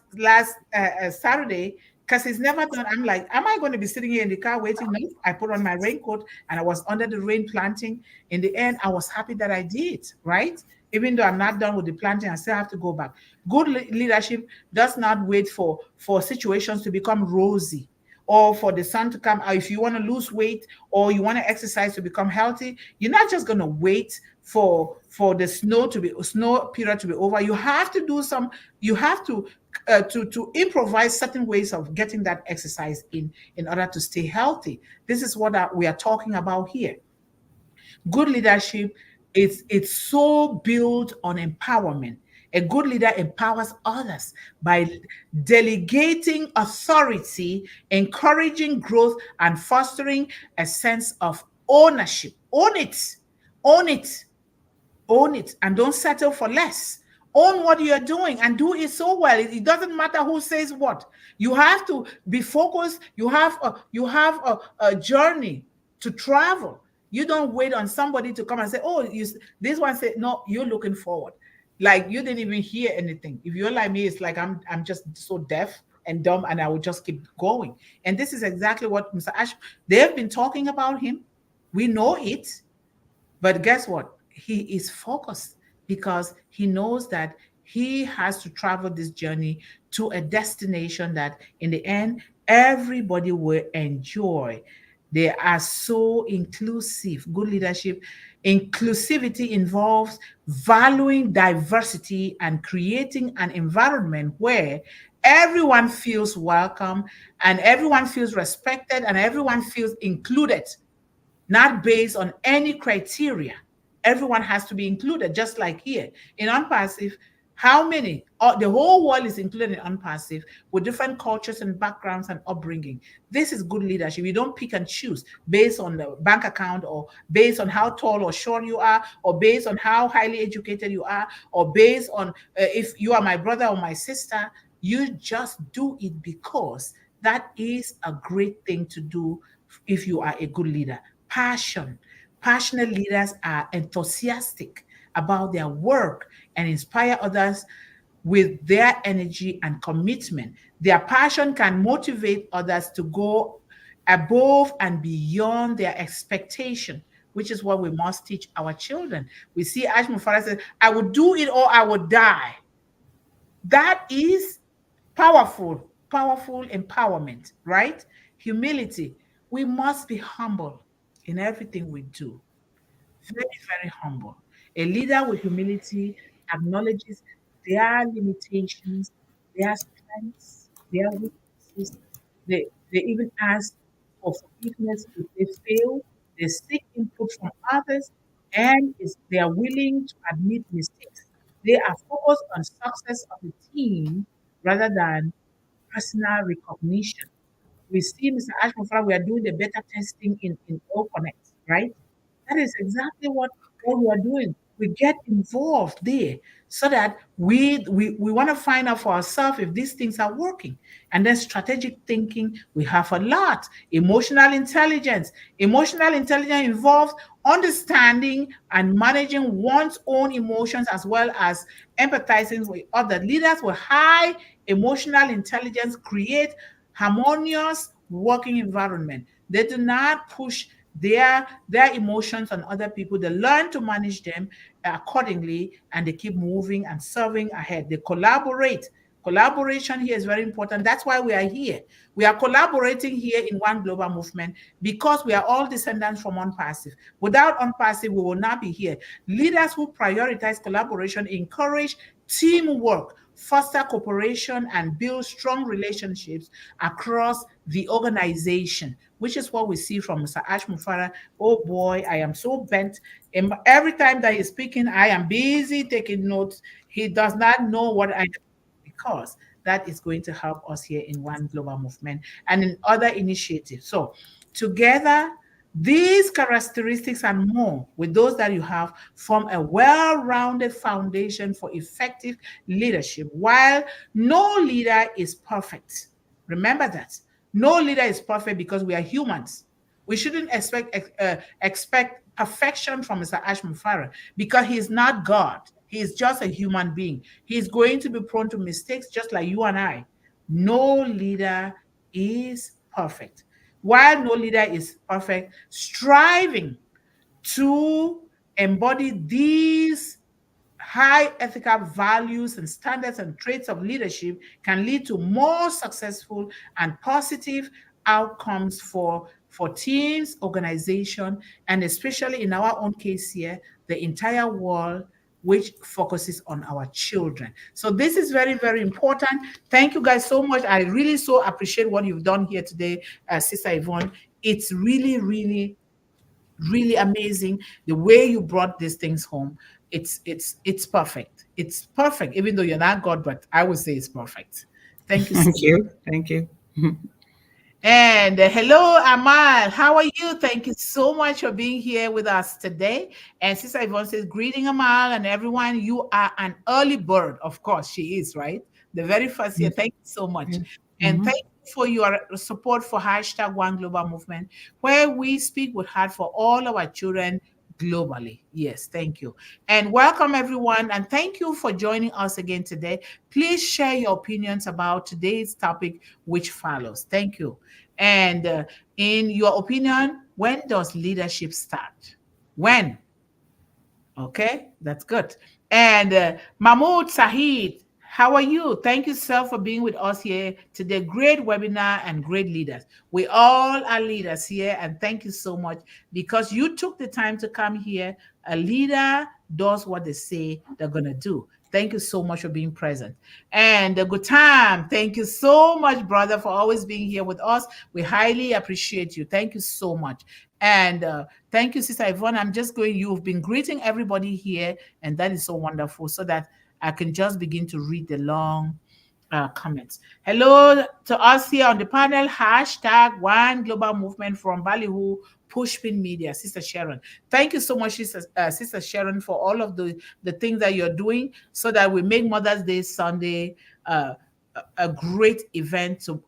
Speaker 1: Saturday, because it's never done. I'm like, am I going to be sitting here in the car waiting? No, I put on my raincoat and I was under the rain planting. In the end, I was happy that I did, right? Even though I'm not done with the planting, I still have to go back. Good leadership does not wait for situations to become rosy, or for the sun to come out. If you want to lose weight or you want to exercise to become healthy, you're not just going to wait for the snow period to be over. You have to do some. You have to improvise certain ways of getting that exercise in order to stay healthy. This is what we are talking about here. Good leadership, it's so built on empowerment. A good leader empowers others by delegating authority, encouraging growth, and fostering a sense of ownership. Own it. Own it. Own it, and don't settle for less. Own what you're doing and do it so well. It doesn't matter who says what. You have to be focused. You have a journey to travel. You don't wait on somebody to come and say, oh, this one said, no, you're looking forward. Like you didn't even hear anything. If you're like me, it's like I'm just so deaf and dumb, and I will just keep going. And this is exactly what Mr. Ash, they've been talking about him. We know it, but guess what? He is focused because he knows that he has to travel this journey to a destination that in the end everybody will enjoy. They are so inclusive. Good leadership, inclusivity involves valuing diversity and creating an environment where everyone feels welcome and everyone feels respected and everyone feels included, not based on any criteria. Everyone has to be included, just like here. In unpassive, how many? The whole world is included in unpassive with different cultures and backgrounds and upbringing. This is good leadership. You don't pick and choose based on the bank account or based on how tall or short you are or based on how highly educated you are or based on if you are my brother or my sister. You just do it because that is a great thing to do if you are a good leader. Passion. Passionate leaders are enthusiastic about their work and inspire others with their energy and commitment. Their passion can motivate others to go above and beyond their expectation, which is what we must teach our children. We see Ashman Farah says, I would do it or I would die. That is powerful, powerful empowerment, right? Humility. We must be humble in everything we do. Very, very humble. A leader with humility acknowledges their limitations, their strengths, their weaknesses. They even ask for forgiveness if they fail. They seek input from others, and they are willing to admit mistakes. They are focused on success of the team rather than personal recognition. We see Mr. Ashmofra, we are doing the beta testing in O Connect, right? That is exactly what we are doing. We get involved there so that we want to find out for ourselves if these things are working. And then strategic thinking, we have a lot. Emotional intelligence. Emotional intelligence involves understanding and managing one's own emotions as well as empathizing with other leaders with high emotional intelligence create harmonious working environment. They do not push their emotions on other people. They learn to manage them accordingly and they keep moving and serving ahead. They collaborate. Collaboration here is very important. That's why we are here. We are collaborating here in one global movement because we are all descendants from unpassive. Without unpassive, we will not be here. Leaders who prioritize collaboration encourage teamwork, foster cooperation, and build strong relationships across the organization, which is what we see from Mr. Ash Mufara. Oh boy, I am so bent. And every time that he's speaking, I am busy taking notes. He does not know what I do because that is going to help us here in One Global Movement and in other initiatives. So together, these characteristics and more with those that you have form a well-rounded foundation for effective leadership. While no leader is perfect, remember that. No leader is perfect because we are humans. We shouldn't expect perfection from Mr. Ashman Farah because he is not God. He is just a human being. He is going to be prone to mistakes just like you and I. No leader is perfect. While no leader is perfect, striving to embody these high ethical values and standards and traits of leadership can lead to more successful and positive outcomes for teams, organization, and especially in our own case here, the entire world, which focuses on our children. So this is very, very important. Thank you guys so much. I really so appreciate what you've done here today, Sister Yvonne. It's really, really, really amazing the way you brought these things home. It's perfect. It's perfect, even though you're not God, but I would say it's perfect. Thank you so
Speaker 2: Thank
Speaker 1: much.
Speaker 2: you. Thank you.
Speaker 1: And hello, Amal. How are you? Thank you so much for being here with us today. And Sister Yvonne says, greeting Amal and everyone. You are an early bird. Of course, she is, right? The very first year. Thank you so much.
Speaker 2: Yeah.
Speaker 1: And
Speaker 2: Mhm.
Speaker 1: thank you for your support for hashtag One Global Movement, where we speak with heart for all our children globally. Yes, thank you. And welcome everyone. And thank you for joining us again today. Please share your opinions about today's topic, which follows. Thank you. And in your opinion, when does leadership start? When? Okay, that's good. And Mahmoud Sahid, how are you? Thank you, sir, for being with us here today. Great webinar and great leaders. We all are leaders here, and thank you so much because you took the time to come here. A leader does what they say they're going to do. Thank you so much for being present. And good time. Thank you so much, brother, for always being here with us. We highly appreciate you. Thank you so much. And thank you, Sister Yvonne. You've been greeting everybody here, and that is so wonderful, so that I can just begin to read the long comments. Hello to us here on the panel. Hashtag One Global Movement from Ballyhoo Pushpin Media. Sister Sharon. Thank you so much, Sister Sharon, for all of the things that you're doing so that we make Mother's Day Sunday a great event to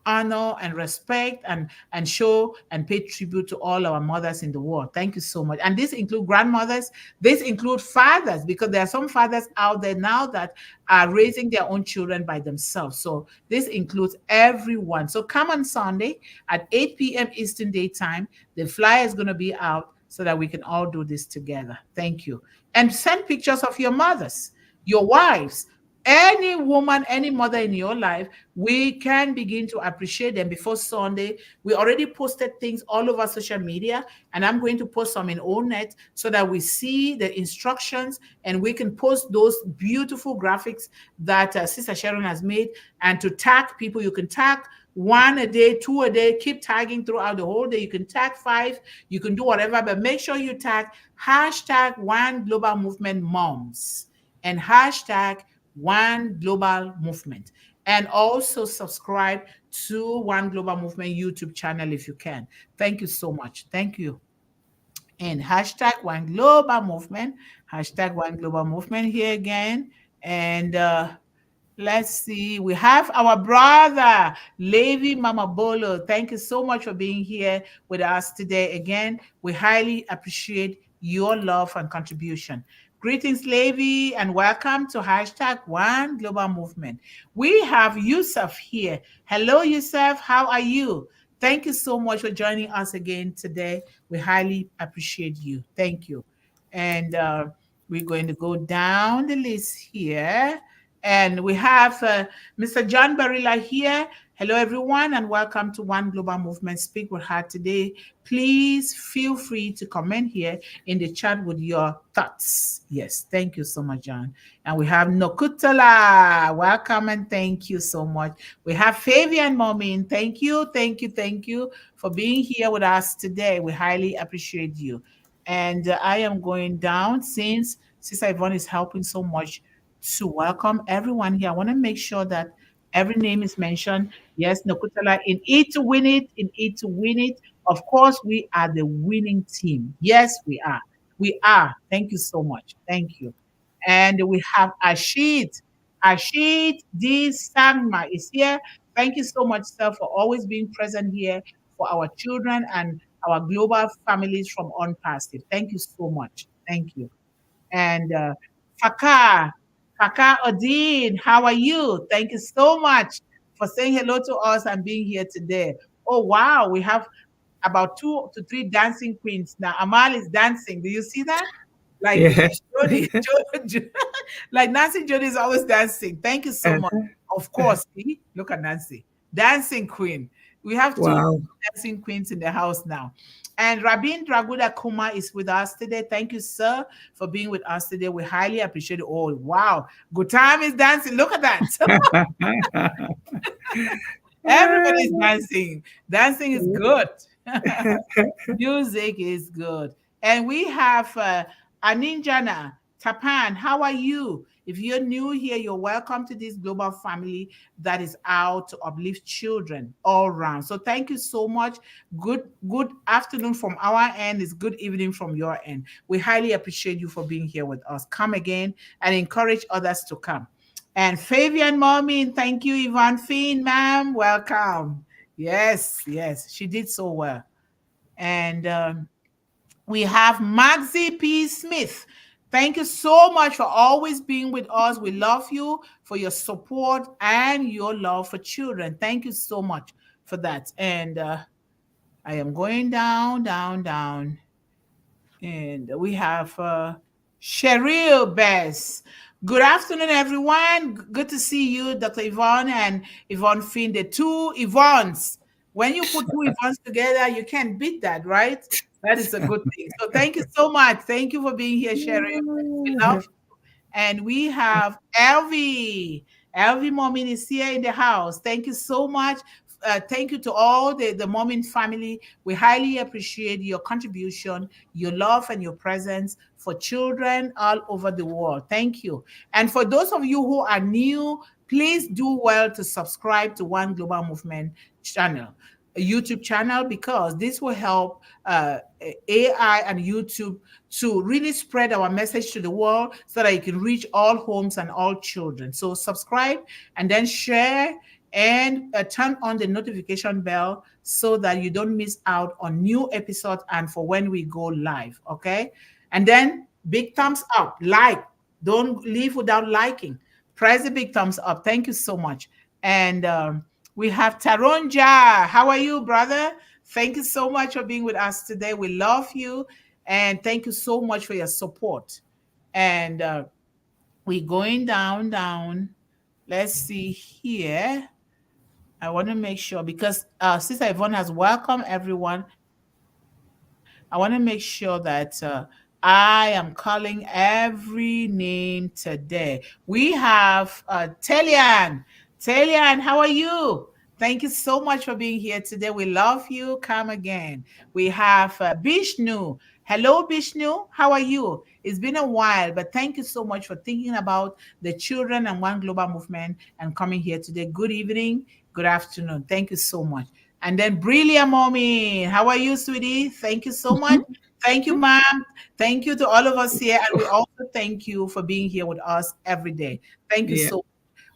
Speaker 1: honor and respect and show and pay tribute to all our mothers in the world. Thank you so much. And this include grandmothers, this include fathers, because there are some fathers out there now that are raising their own children by themselves. So this includes everyone. So come on Sunday at 8 p.m. Eastern Daytime. The flyer is going to be out so that we can all do this together. Thank you. And send pictures of your mothers, your wives, any woman, any mother in your life. We can begin to appreciate them before Sunday. We already posted things all over social media, and I'm going to post some in ONET so that we see the instructions and we can post those beautiful graphics that Sister Sharon has made. And to tag people, you can tag 1 a day, 2 a day, keep tagging throughout the whole day. You can tag 5, you can do whatever, but make sure you tag hashtag One Global Movement Moms and hashtag One Global Movement, and also subscribe to One Global Movement YouTube channel if you can. Thank you so much. Thank you. And hashtag One Global Movement, hashtag One Global Movement here again. And let's see. We have our brother, Levi Mamabolo. Thank you so much for being here with us today. Again, we highly appreciate your love and contribution. Greetings, Levi, and welcome to hashtag One Global Movement. We have Yusuf here. Hello, Yusuf. How are you? Thank you so much for joining us again today. We highly appreciate you. Thank you. And we're going to go down the list here. And we have Mr. John Barilla here. Hello, everyone, and welcome to One Global Movement Speak with Heart today. Please feel free to comment here in the chat with your thoughts. Yes, thank you so much, John. And we have Nokutala. Welcome and thank you so much. We have Fabian Momin. Thank you for being here with us today. We highly appreciate you. And I am going down since Sister Yvonne is helping so much to welcome everyone here. I want to make sure that every name is mentioned. Yes, Nokutala, in it to win it, in it to win it. Of course, we are the winning team. Yes, we are. We are. Thank you so much. Thank you. And we have Ashid. Ashid D. Sangma is here. Thank you so much, sir, for always being present here for our children and our global families from Unpassive. Thank you so much. Thank you. And Fakar, Fakar Odin, how are you? Thank you so much for saying hello to us and being here today. Oh, wow. We have about 2 to 3 dancing queens. Now, Amal is dancing. Do you see that? Like
Speaker 2: Yes.
Speaker 1: Jody, like Nancy Jody is always dancing. Thank you so much. Of course, see? Look at Nancy. Dancing queen. We have 2
Speaker 2: Wow.
Speaker 1: dancing queens in the house now. And Rabin Draguda Kumar is with us today. Thank you, sir, for being with us today. We highly appreciate it. Oh, wow. Good time is dancing. Look at that. Everybody's dancing. Dancing is good. Music is good. And we have Aninjana Tapan. How are you? If you're new here, you're welcome to this global family that is out to uplift children all around. So thank you so much. Good afternoon from our end. It's good evening from your end. We highly appreciate you for being here with us. Come again and encourage others to come. And Fabian Momin, thank you, Yvonne Finn, ma'am. Welcome. Yes, she did so well. And We have Maxie P. Smith. Thank you so much for always being with us. We love you for your support and your love for children. Thank you so much for that. And I am going down, down, down. And we have Cheryl Bess. Good afternoon, everyone. Good to see you, Dr. Yvonne and Yvonne Finn, the two Yvonnes. When you put two Yvonnes together, you can't beat that, right? That is a good thing. So thank you so much. Thank you for being here, Cheryl. We love you. And we have Elvie. Elvie Momin is here in the house. Thank you so much. Thank you to all the Momin family. We highly appreciate your contribution, your love, and your presence for children all over the world. Thank you. And for those of you who are new, please do well to subscribe to One Global Movement channel, a YouTube channel, because this will help AI and YouTube to really spread our message to the world so that it can reach all homes and all children. So subscribe and then share and turn on the notification bell so that you don't miss out on new episodes and for when we go live. Okay. And then big thumbs up, like, don't leave without liking. Press the big thumbs up. Thank you so much. And we have Taronja. How are you, brother? Thank you so much for being with us today. We love you. And thank you so much for your support. And we're going down, down. Let's see here. I want to make sure because Sister Yvonne has welcomed everyone. I want to make sure that I am calling every name today. We have Telian. Telian, how are you? Thank you so much for being here today. We love you. Come again. We have Bishnu. Hello, Bishnu. How are you? It's been a while, but thank you so much for thinking about the children and One Global Movement and coming here today. Good evening. Good afternoon. Thank you so much. And then Brilliant Mommy, how are you, sweetie? Thank you so much. Thank you, ma'am. Thank you to all of us here. And we also thank you for being here with us every day. Thank you
Speaker 2: Yeah.
Speaker 1: so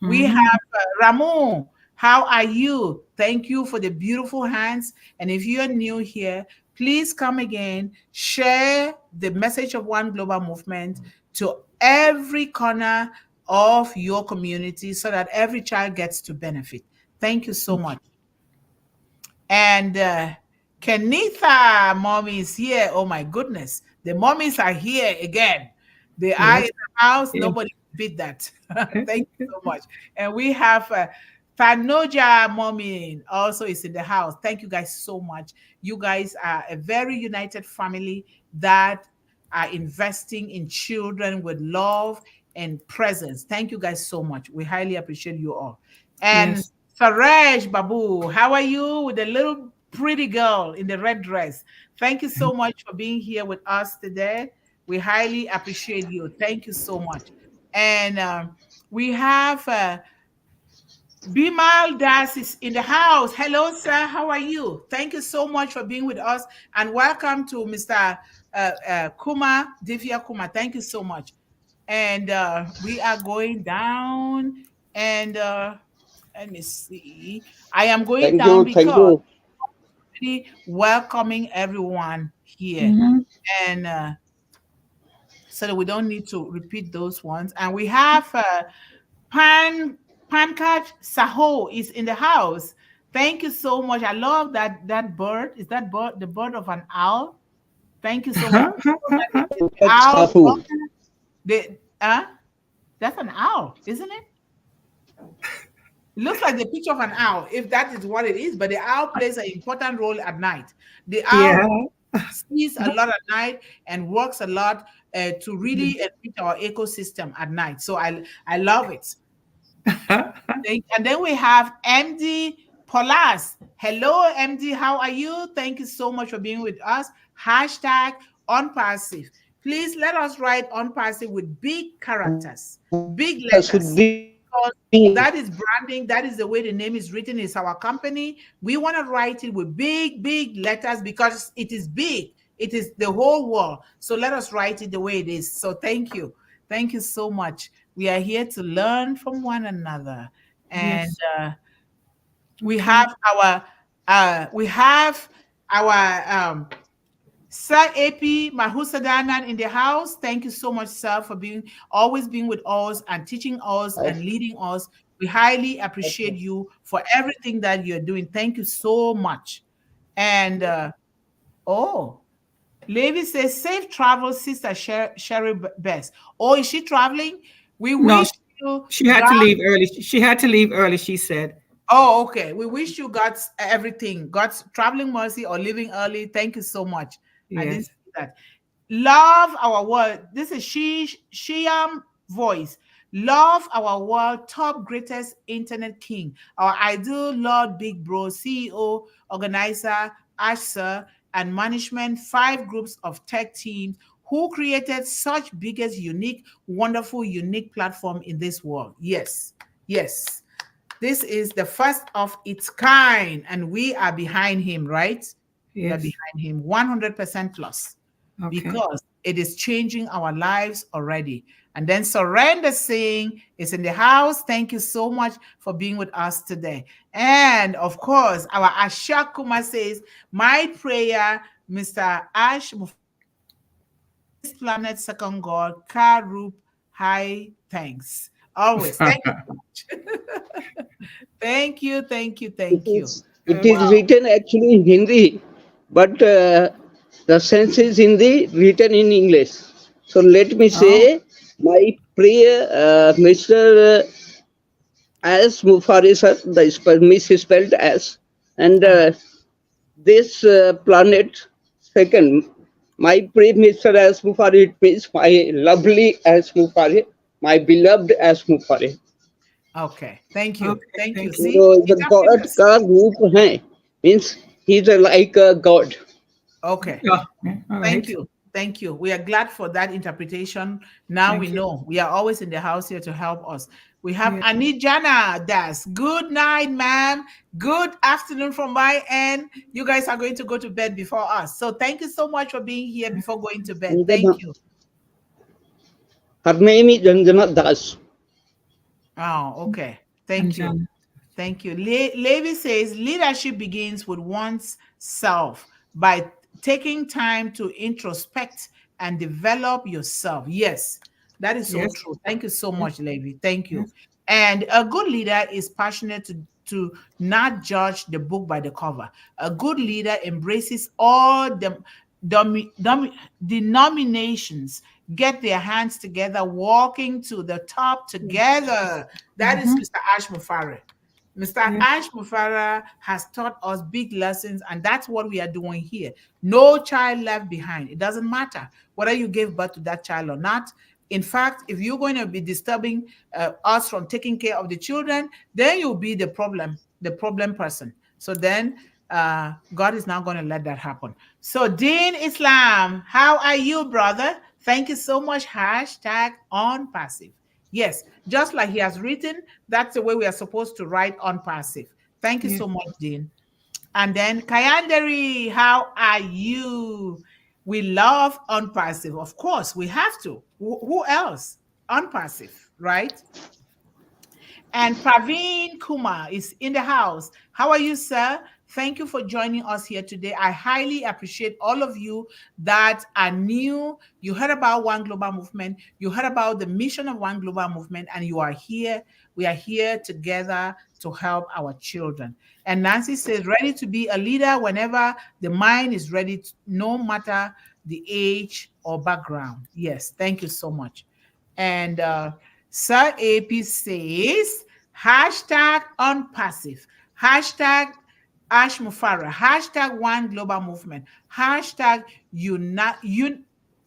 Speaker 1: much. We have Ramon. How are you? Thank you for the beautiful hands. And if you're new here, please come again, share the message of One Global Movement to every corner of your community so that every child gets to benefit. Thank you so much. And Kenitha mommy is here. Oh my goodness. The mommies are here again. They are in
Speaker 2: Yes.
Speaker 1: the house.
Speaker 2: Yes.
Speaker 1: Nobody beat that. Thank you so much. And we have Tanoja mommy also is in the house. Thank you guys so much. You guys are a very united family that are investing in children with love and presence. Thank you guys so much. We highly appreciate you all. And
Speaker 2: Yes.
Speaker 1: Farej Babu, how are you with the little pretty girl in the red dress? Thank you so much for being here with us today. We highly appreciate you. Thank you so much. And we have Bimal Das is in the house. Hello, sir. How are you? Thank you so much for being with us. And welcome to Mr. Kumar, Divya Kumar. Thank you so much. And we are going down. And let me see. I am going
Speaker 3: Thank
Speaker 1: down
Speaker 3: you, thank
Speaker 1: because
Speaker 3: you.
Speaker 1: really welcoming everyone here.
Speaker 2: Mhm.
Speaker 1: And so that we don't need to repeat those ones. And we have Pan Pankaj Saho is in the house. Thank you so much. I love that bird. Is that bird the bird of an owl? Thank you so much. The
Speaker 3: Pankaj
Speaker 1: owl.
Speaker 3: Sahu.
Speaker 1: The that's an owl, isn't it? It looks like the picture of an owl, if that is what it is. But the owl plays an important role at night. The owl
Speaker 2: Yeah.
Speaker 1: sees a lot at night and works a lot to really enrich our ecosystem at night. So I love it. And then we have MD Polas. Hello, MD. How are you? Thank you so much for being with us. Hashtag unpassive. Please let us write unpassive with big characters, big
Speaker 3: Yes, would
Speaker 1: letters.
Speaker 3: be
Speaker 1: Because that is branding. That is the way the name is written. It's our company. We want to write it with big, big letters because it is big. It is the whole world. So let us write it the way it is. So thank you. Thank you so much. We are here to learn from one another. And
Speaker 2: Yes.
Speaker 1: we
Speaker 2: Okay.
Speaker 1: have our we have our Sir AP Mahusadanan in the house. Thank you so much, sir, for always being with us and teaching us and
Speaker 3: Yes.
Speaker 1: leading us. We highly appreciate you for everything that you're doing. Thank you so much. And oh, Levi says, safe travel, Sister Sherry Best. Oh, is she traveling? We
Speaker 2: No,
Speaker 1: wish you
Speaker 2: she had to
Speaker 1: God.
Speaker 2: leave early. She had to leave early, she said.
Speaker 1: Oh, okay. We wish you God's everything, God's traveling mercy or leaving early. Thank you so much. I didn't
Speaker 2: Yes.
Speaker 1: see that. Love our world. This is Shiam voice. Love our world, top greatest internet king, our ideal Lord Big Bro, CEO, organizer, Asher, and management, 5 groups of tech teams who created such biggest, unique, wonderful, unique platform in this world. Yes, yes. This is the first of its kind, and we are behind him, right? We are
Speaker 2: Yes.
Speaker 1: behind him 100% plus
Speaker 2: Okay.
Speaker 1: because it is changing our lives already. And then Surrender Singh is in the house. Thank you so much for being with us today. And of course, our Ashak Kumar says, my prayer, Mr. Ash Mufara, this planet second God, Karup, high thanks. Always. Thank you so much. Thank you, thank you,
Speaker 3: It
Speaker 1: thank you.
Speaker 3: is it
Speaker 2: Okay.
Speaker 3: is
Speaker 1: Wow.
Speaker 3: written actually in Hindi, but the sense is Hindi written in English. So let me
Speaker 2: Oh,
Speaker 3: say my prayer, Mr. As Mufari sir, the miss is spelled as, and
Speaker 1: Uh,
Speaker 3: this planet second. My prayer, Mr. As Mufari, it means my lovely As Mufari, my beloved As Mufari.
Speaker 1: okay. Thank you.
Speaker 2: okay.
Speaker 1: Thank you.
Speaker 2: Thank you.
Speaker 1: See,
Speaker 3: So the God
Speaker 1: interpreters.
Speaker 3: का रूप है means he's like a God.
Speaker 1: Okay.
Speaker 2: Yeah. All
Speaker 1: Thank
Speaker 2: right.
Speaker 1: you. Thank you. We are glad for that interpretation. Now we
Speaker 2: Thank you.
Speaker 1: know we are always in the house here to help us. We have
Speaker 2: Yeah.
Speaker 1: Anijana Das. Good night, ma'am. Good afternoon from my end. You guys are going to go to bed before us. So thank you so much for being here before going to bed. Thank you.
Speaker 3: Her name is Janjana Das.
Speaker 1: Oh, okay.
Speaker 2: And
Speaker 1: Thank you.
Speaker 2: Jan.
Speaker 1: Thank you. Levi says leadership begins with one's self by taking time to introspect and develop yourself. Yes, that is so
Speaker 2: Yes.
Speaker 1: true. Thank you so
Speaker 2: Yes.
Speaker 1: much, Levi. Thank you.
Speaker 2: Yes.
Speaker 1: And a good leader is passionate to not judge the book by the cover. A good leader embraces all the denominations, get their hands together, walking to the top together. That is
Speaker 2: Mm-hmm.
Speaker 1: Mr. Ash Mufari. Mr.
Speaker 2: Yes.
Speaker 1: Ash Mufara has taught us big lessons, and that's what we are doing here. No child left behind. It doesn't matter whether you gave birth to that child or not. In fact, if you're going to be disturbing us from taking care of the children, then you'll be the problem person. So then God is not going to let that happen. So, Dean Islam, how are you, brother? Thank you so much. Hashtag on passive. Yes, just like he has written, that's the way we are supposed to write on passive. Thank you
Speaker 2: Yes.
Speaker 1: so much, Dean. And then Kayandari, how are you? We love unpassive. Of course, we have to. Who else? Unpassive, right? And Praveen Kumar is in the house. How are you, sir? Thank you for joining us here today. I highly appreciate all of you that are new. You heard about One Global Movement. You heard about the mission of One Global Movement, and you are here. We are here together to help our children. And Nancy says, ready to be a leader whenever the mind is ready, no matter the age or background. Yes, thank you so much. And Sir AP says, hashtag unpassive, hashtag Ash Mufara, hashtag One Global Movement, hashtag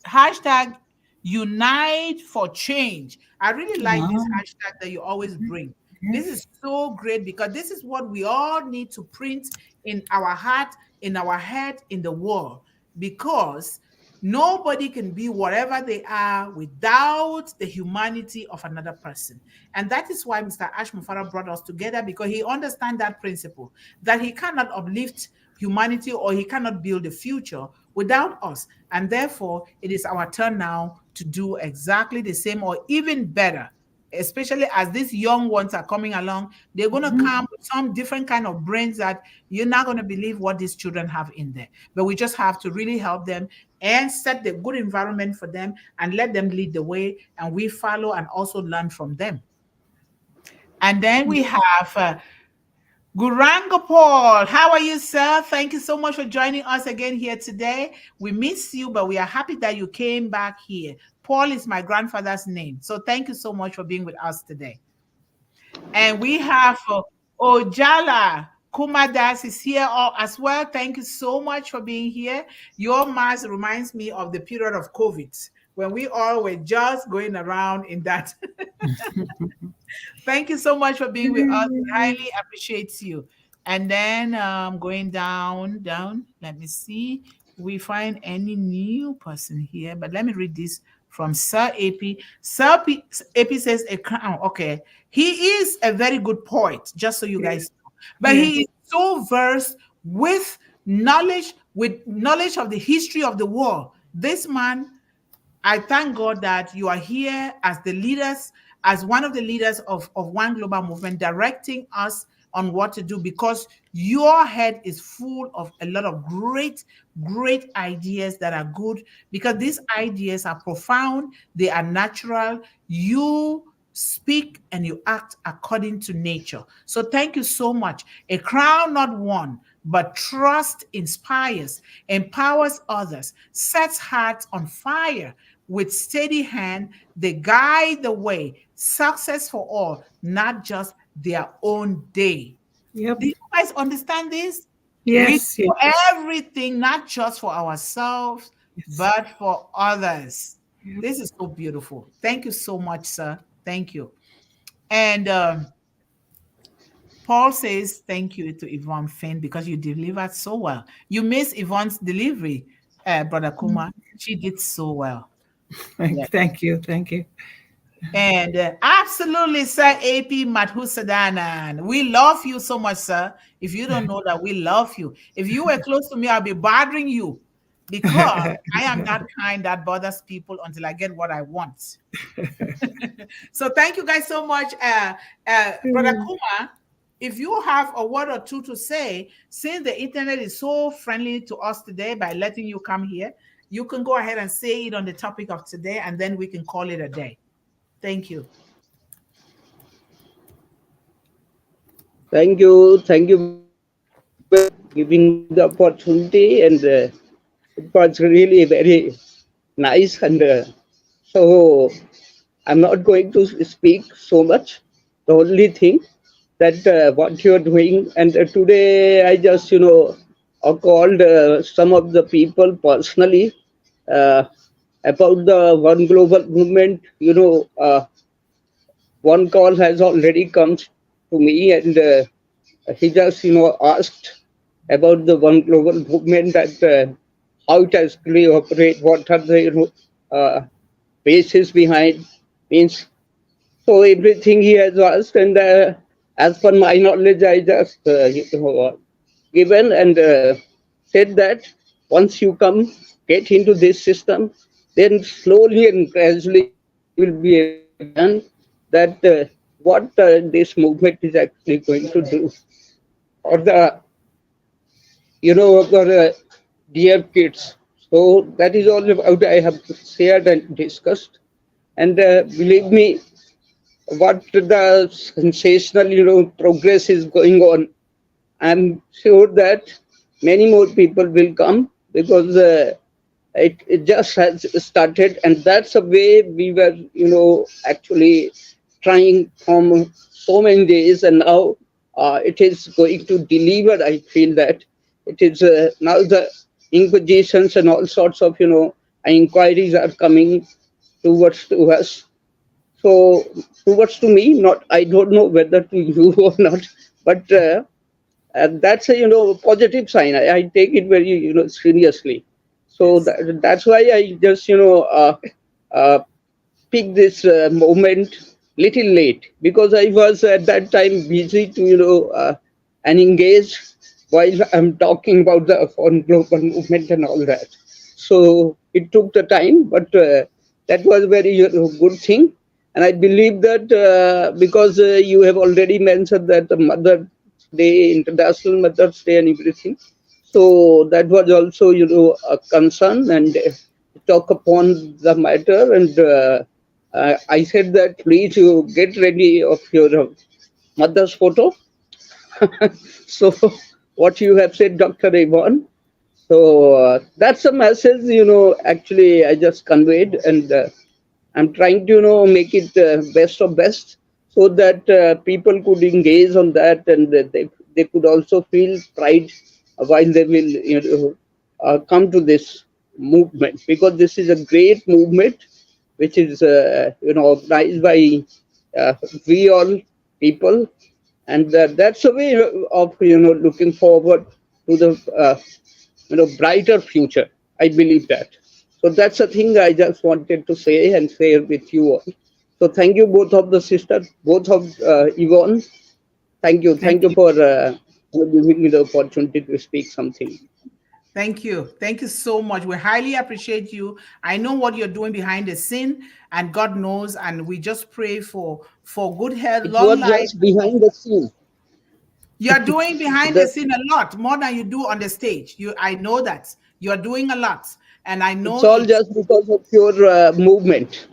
Speaker 1: hashtag Unite for Change. I really like this
Speaker 2: Wow.
Speaker 1: hashtag that you always bring. This
Speaker 2: Yes.
Speaker 1: is so great because this is what we all need to print in our heart, in our head, in the world. Because nobody can be whatever they are without the humanity of another person. And that is why Mr. Ash Mufara brought us together, because he understands that principle, that he cannot uplift humanity or he cannot build a future without us. And therefore, it is our turn now to do exactly the same or even better. especially as these young ones are coming along, they're going to come with some different kind of brains that you're not going to believe what these children have in there. But we just have to really help them and set the good environment for them and let them lead the way, and we follow and also learn from them. And then we have Guranga Paul. How are you, sir? Thank you so much for joining us again here today. We miss you, but we are happy that you came back here. Paul is my grandfather's name. So thank you so much for being with us today. And we have Ojala Kumadas is here as well. Thank you so much for being here. Your mask reminds me of the period of COVID when we all were just going around in that. Thank you so much for being with us. We highly appreciate you. And then going down. Let me see. We find any new person here, but let me read this from Sir AP. Sir AP says a crown. Okay. He is a very good poet, just so you guys know. But he is so versed with knowledge of the history of the world. This man, I thank God that you are here as the leaders, as one of the leaders of One Global Movement, directing us on what to do, because your head is full of a lot of great ideas that are good, because these ideas are profound, they are natural. You speak and you act according to nature. So thank you so much. A crown not won, but trust inspires, empowers others, sets hearts on fire. With steady hand, they guide the way. Success for all, not just their own day.
Speaker 2: Yep.
Speaker 1: Do you guys understand this?
Speaker 2: Yes.
Speaker 1: We do everything, not just for ourselves, but for others.
Speaker 2: Yep.
Speaker 1: This is so beautiful. Thank you so much, sir. Thank you. And Paul says thank you to Yvonne Finn because you delivered so well. You missed Yvonne's delivery, Brother Kumar. She did so well.
Speaker 2: Thank you.
Speaker 1: And absolutely, Sir AP Madhusadanan. We love you so much, sir. If you don't know that, we love you. If you were close to me, I'll be bothering you because I am that kind that bothers people until I get what I want. So thank you guys so much. Brother Kumar, if you have a word or two to say, since the internet is so friendly to us today by letting you come here, you can go ahead and say it on the topic of today, and then we can call it a day. Thank you.
Speaker 3: Thank you for giving the opportunity, and it was really very nice. And so I'm not going to speak so much. The only thing that what you're doing, and today I just called some of the people personally about the One Global Movement. One call has already come to me, and he just asked about the One Global Movement, that how it actually operate, what are the basis behind, means. So everything he has asked, and as per my knowledge, I just given and said that once you get into this system, then slowly and gradually will be able to understand that what this movement is actually going to do, or the for the dear kids. So that is all about I have shared and discussed, and believe me, what the sensational progress is going on. I'm sure that many more people will come, because it just has started, and that's the way we were actually trying from so many days, and now it is going to deliver. I feel that it is now the inquisitions and all sorts of inquiries are coming towards to us. So towards to me, not, I don't know whether to you or not, but that's a positive sign. I take it very seriously. So that's why I just picked this moment little late, because I was at that time busy to and engaged while I'm talking about the One Global Movement and all that. So it took the time, but that was very good thing. And I believe that because you have already mentioned that the Mother Day, International Mother's Day, and everything. So that was also, a concern and talk upon the matter. And I said that please you get ready of your mother's photo. So what you have said, Dr. Yvonne. So that's a message, actually I just conveyed, and I'm trying to, make it best of best so that people could engage on that, and they could also feel pride while they will, come to this movement, because this is a great movement which is, organized by uh, we all people, and that's a way of, looking forward to the brighter future. I believe that. So that's a thing I just wanted to say and share with you all. So thank you, both of the sisters, both of Yvonne.
Speaker 1: Thank
Speaker 3: Thank you
Speaker 1: you.
Speaker 3: for giving me the opportunity to speak something.
Speaker 1: Thank you. Thank you so much. We highly appreciate you. I know what you're doing behind the scene, and God knows, and we just pray for good health,
Speaker 3: It
Speaker 1: long
Speaker 3: was
Speaker 1: life.
Speaker 3: just behind the scene.
Speaker 1: You're doing behind the
Speaker 3: The,
Speaker 1: scene a lot more than you do on the stage. I know that. You're doing a lot. And I
Speaker 3: it's
Speaker 1: know
Speaker 3: all
Speaker 1: it's
Speaker 3: just because of your movement.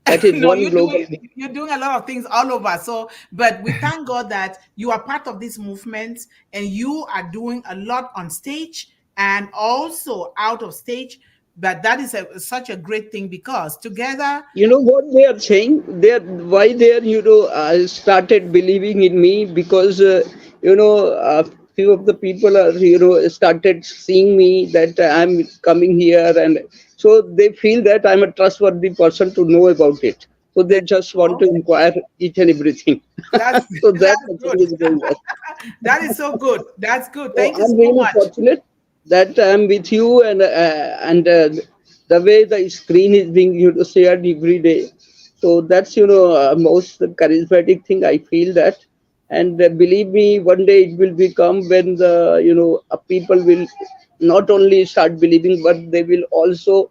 Speaker 3: That is
Speaker 1: no,
Speaker 3: one global movement.
Speaker 1: you're doing a lot of things all over. So, but we thank God that you are part of this movement and you are doing a lot on stage and also out of stage. But that is such a great thing because together,
Speaker 3: You know what they are saying? Why they are, started believing in me, because few of the people are, started seeing me that I'm coming here, and so they feel that I'm a trustworthy person to know about it. So they
Speaker 1: there
Speaker 3: just
Speaker 1: you
Speaker 3: want
Speaker 1: go.
Speaker 3: to inquire each and everything.
Speaker 1: That's
Speaker 3: So that
Speaker 1: that's
Speaker 3: the thing
Speaker 1: good.
Speaker 3: is going on.
Speaker 1: That is so good. That's good.
Speaker 3: So
Speaker 1: Thank you
Speaker 3: I'm
Speaker 1: so
Speaker 3: really
Speaker 1: much.
Speaker 3: fortunate that I'm with you, and the way the screen is being, shared every day. So that's, most charismatic thing. I feel that, and believe me, one day it will become when the, people will not only start believing, but they will also,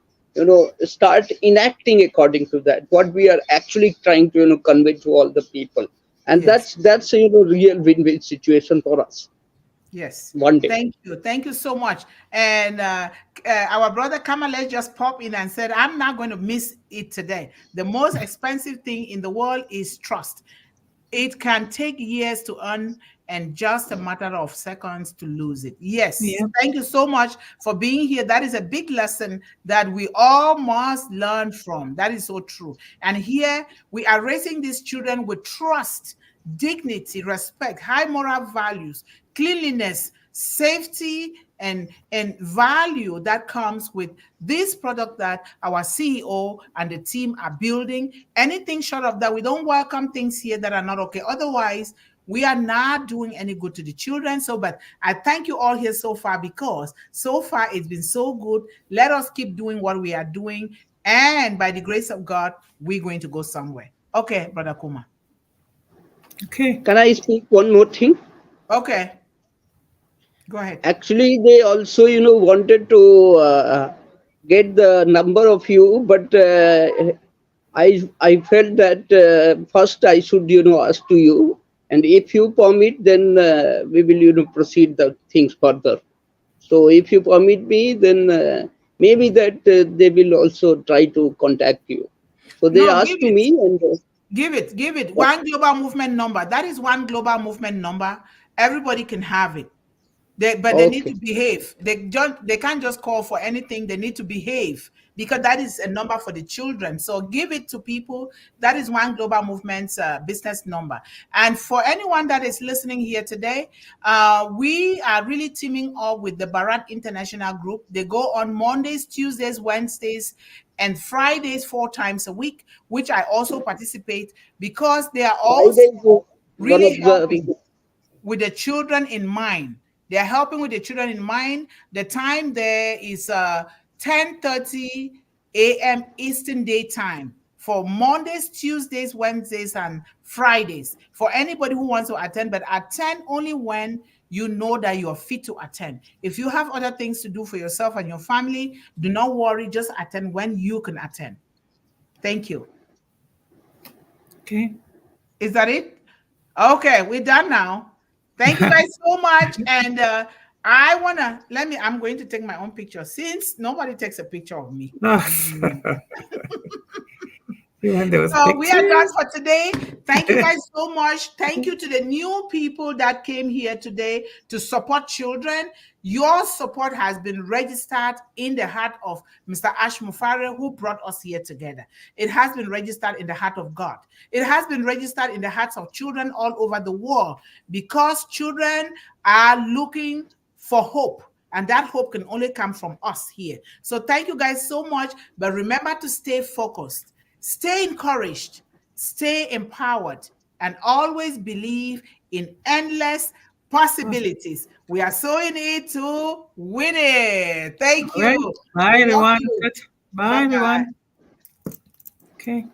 Speaker 3: start enacting according to that what we are actually trying to, convey to all the people, and
Speaker 1: Yes.
Speaker 3: that's real win-win situation for us
Speaker 1: Yes.
Speaker 3: one day.
Speaker 1: Thank you. Thank you so much. And our brother Kamalesh just popped in and said, I'm not going to miss it today. The most expensive thing in the world is trust. It can take years to earn and just a matter of seconds to lose it. Yes.
Speaker 2: Yeah.
Speaker 1: Thank you so much for being here. That is a big lesson that we all must learn from. That is so true. And here we are raising these children with trust, dignity, respect, high moral values, cleanliness, safety, and value that comes with this product that our CEO and the team are building. Anything short of that, we don't welcome things here that are not okay. Otherwise, we are not doing any good to the children. So, but I thank you all here so far because so far it's been so good. Let us keep doing what we are doing. And by the grace of God, we're going to go somewhere. Okay, Brother Kuma.
Speaker 2: Okay.
Speaker 3: Can I speak one more thing?
Speaker 1: Okay, go ahead.
Speaker 3: Actually, they also, wanted to get the number of you, but I felt that first I should, ask to you, and if you permit, then we will, proceed the things further. So if you permit me, then maybe that they will also try to contact you. So they
Speaker 1: No, give
Speaker 3: asked to
Speaker 1: it.
Speaker 3: me, and
Speaker 1: Give it.
Speaker 3: okay,
Speaker 1: One global movement number. That is one global movement number. Everybody can have it. But they need
Speaker 3: okay.
Speaker 1: to behave. They can't just call for anything. They need to behave because that is a number for the children. So give it to people. That is one global movement's business number. And for anyone that is listening here today, we are really teaming up with the Barat International Group. They go on Mondays, Tuesdays, Wednesdays, and Fridays 4 times a week, which I also participate because they are
Speaker 3: Friday
Speaker 1: also
Speaker 3: is one
Speaker 1: really
Speaker 3: of the
Speaker 1: helping with the children in mind. They're helping with the children in mind. The time there is 10:30 a.m. Eastern Daytime for Mondays, Tuesdays, Wednesdays, and Fridays. For anybody who wants to attend, but attend only when you know that you are fit to attend. If you have other things to do for yourself and your family, do not worry. Just attend when you can attend. Thank you.
Speaker 2: Okay.
Speaker 1: Is that it? Okay, we're done now. Thank you guys so much. And I'm going to take my own picture since nobody takes a picture of me.
Speaker 2: You want those
Speaker 1: So we are done
Speaker 2: pictures?
Speaker 1: for today. Thank you guys so much. Thank you to the new people that came here today to support children. Your support has been registered in the heart of Mr. Ash Mufare, who brought us here together. It has been registered in the heart of God. It has been registered in the hearts of children all over the world because children are looking for hope. And that hope can only come from us here. So thank you guys so much. But remember to stay focused. Stay encouraged, stay empowered, and always believe in endless possibilities. We are sowing it to win it. Thank
Speaker 2: All right.
Speaker 1: you.
Speaker 2: Bye,
Speaker 1: We love
Speaker 2: everyone.
Speaker 1: you.
Speaker 2: Bye,
Speaker 1: Bye-bye.
Speaker 2: everyone. Okay.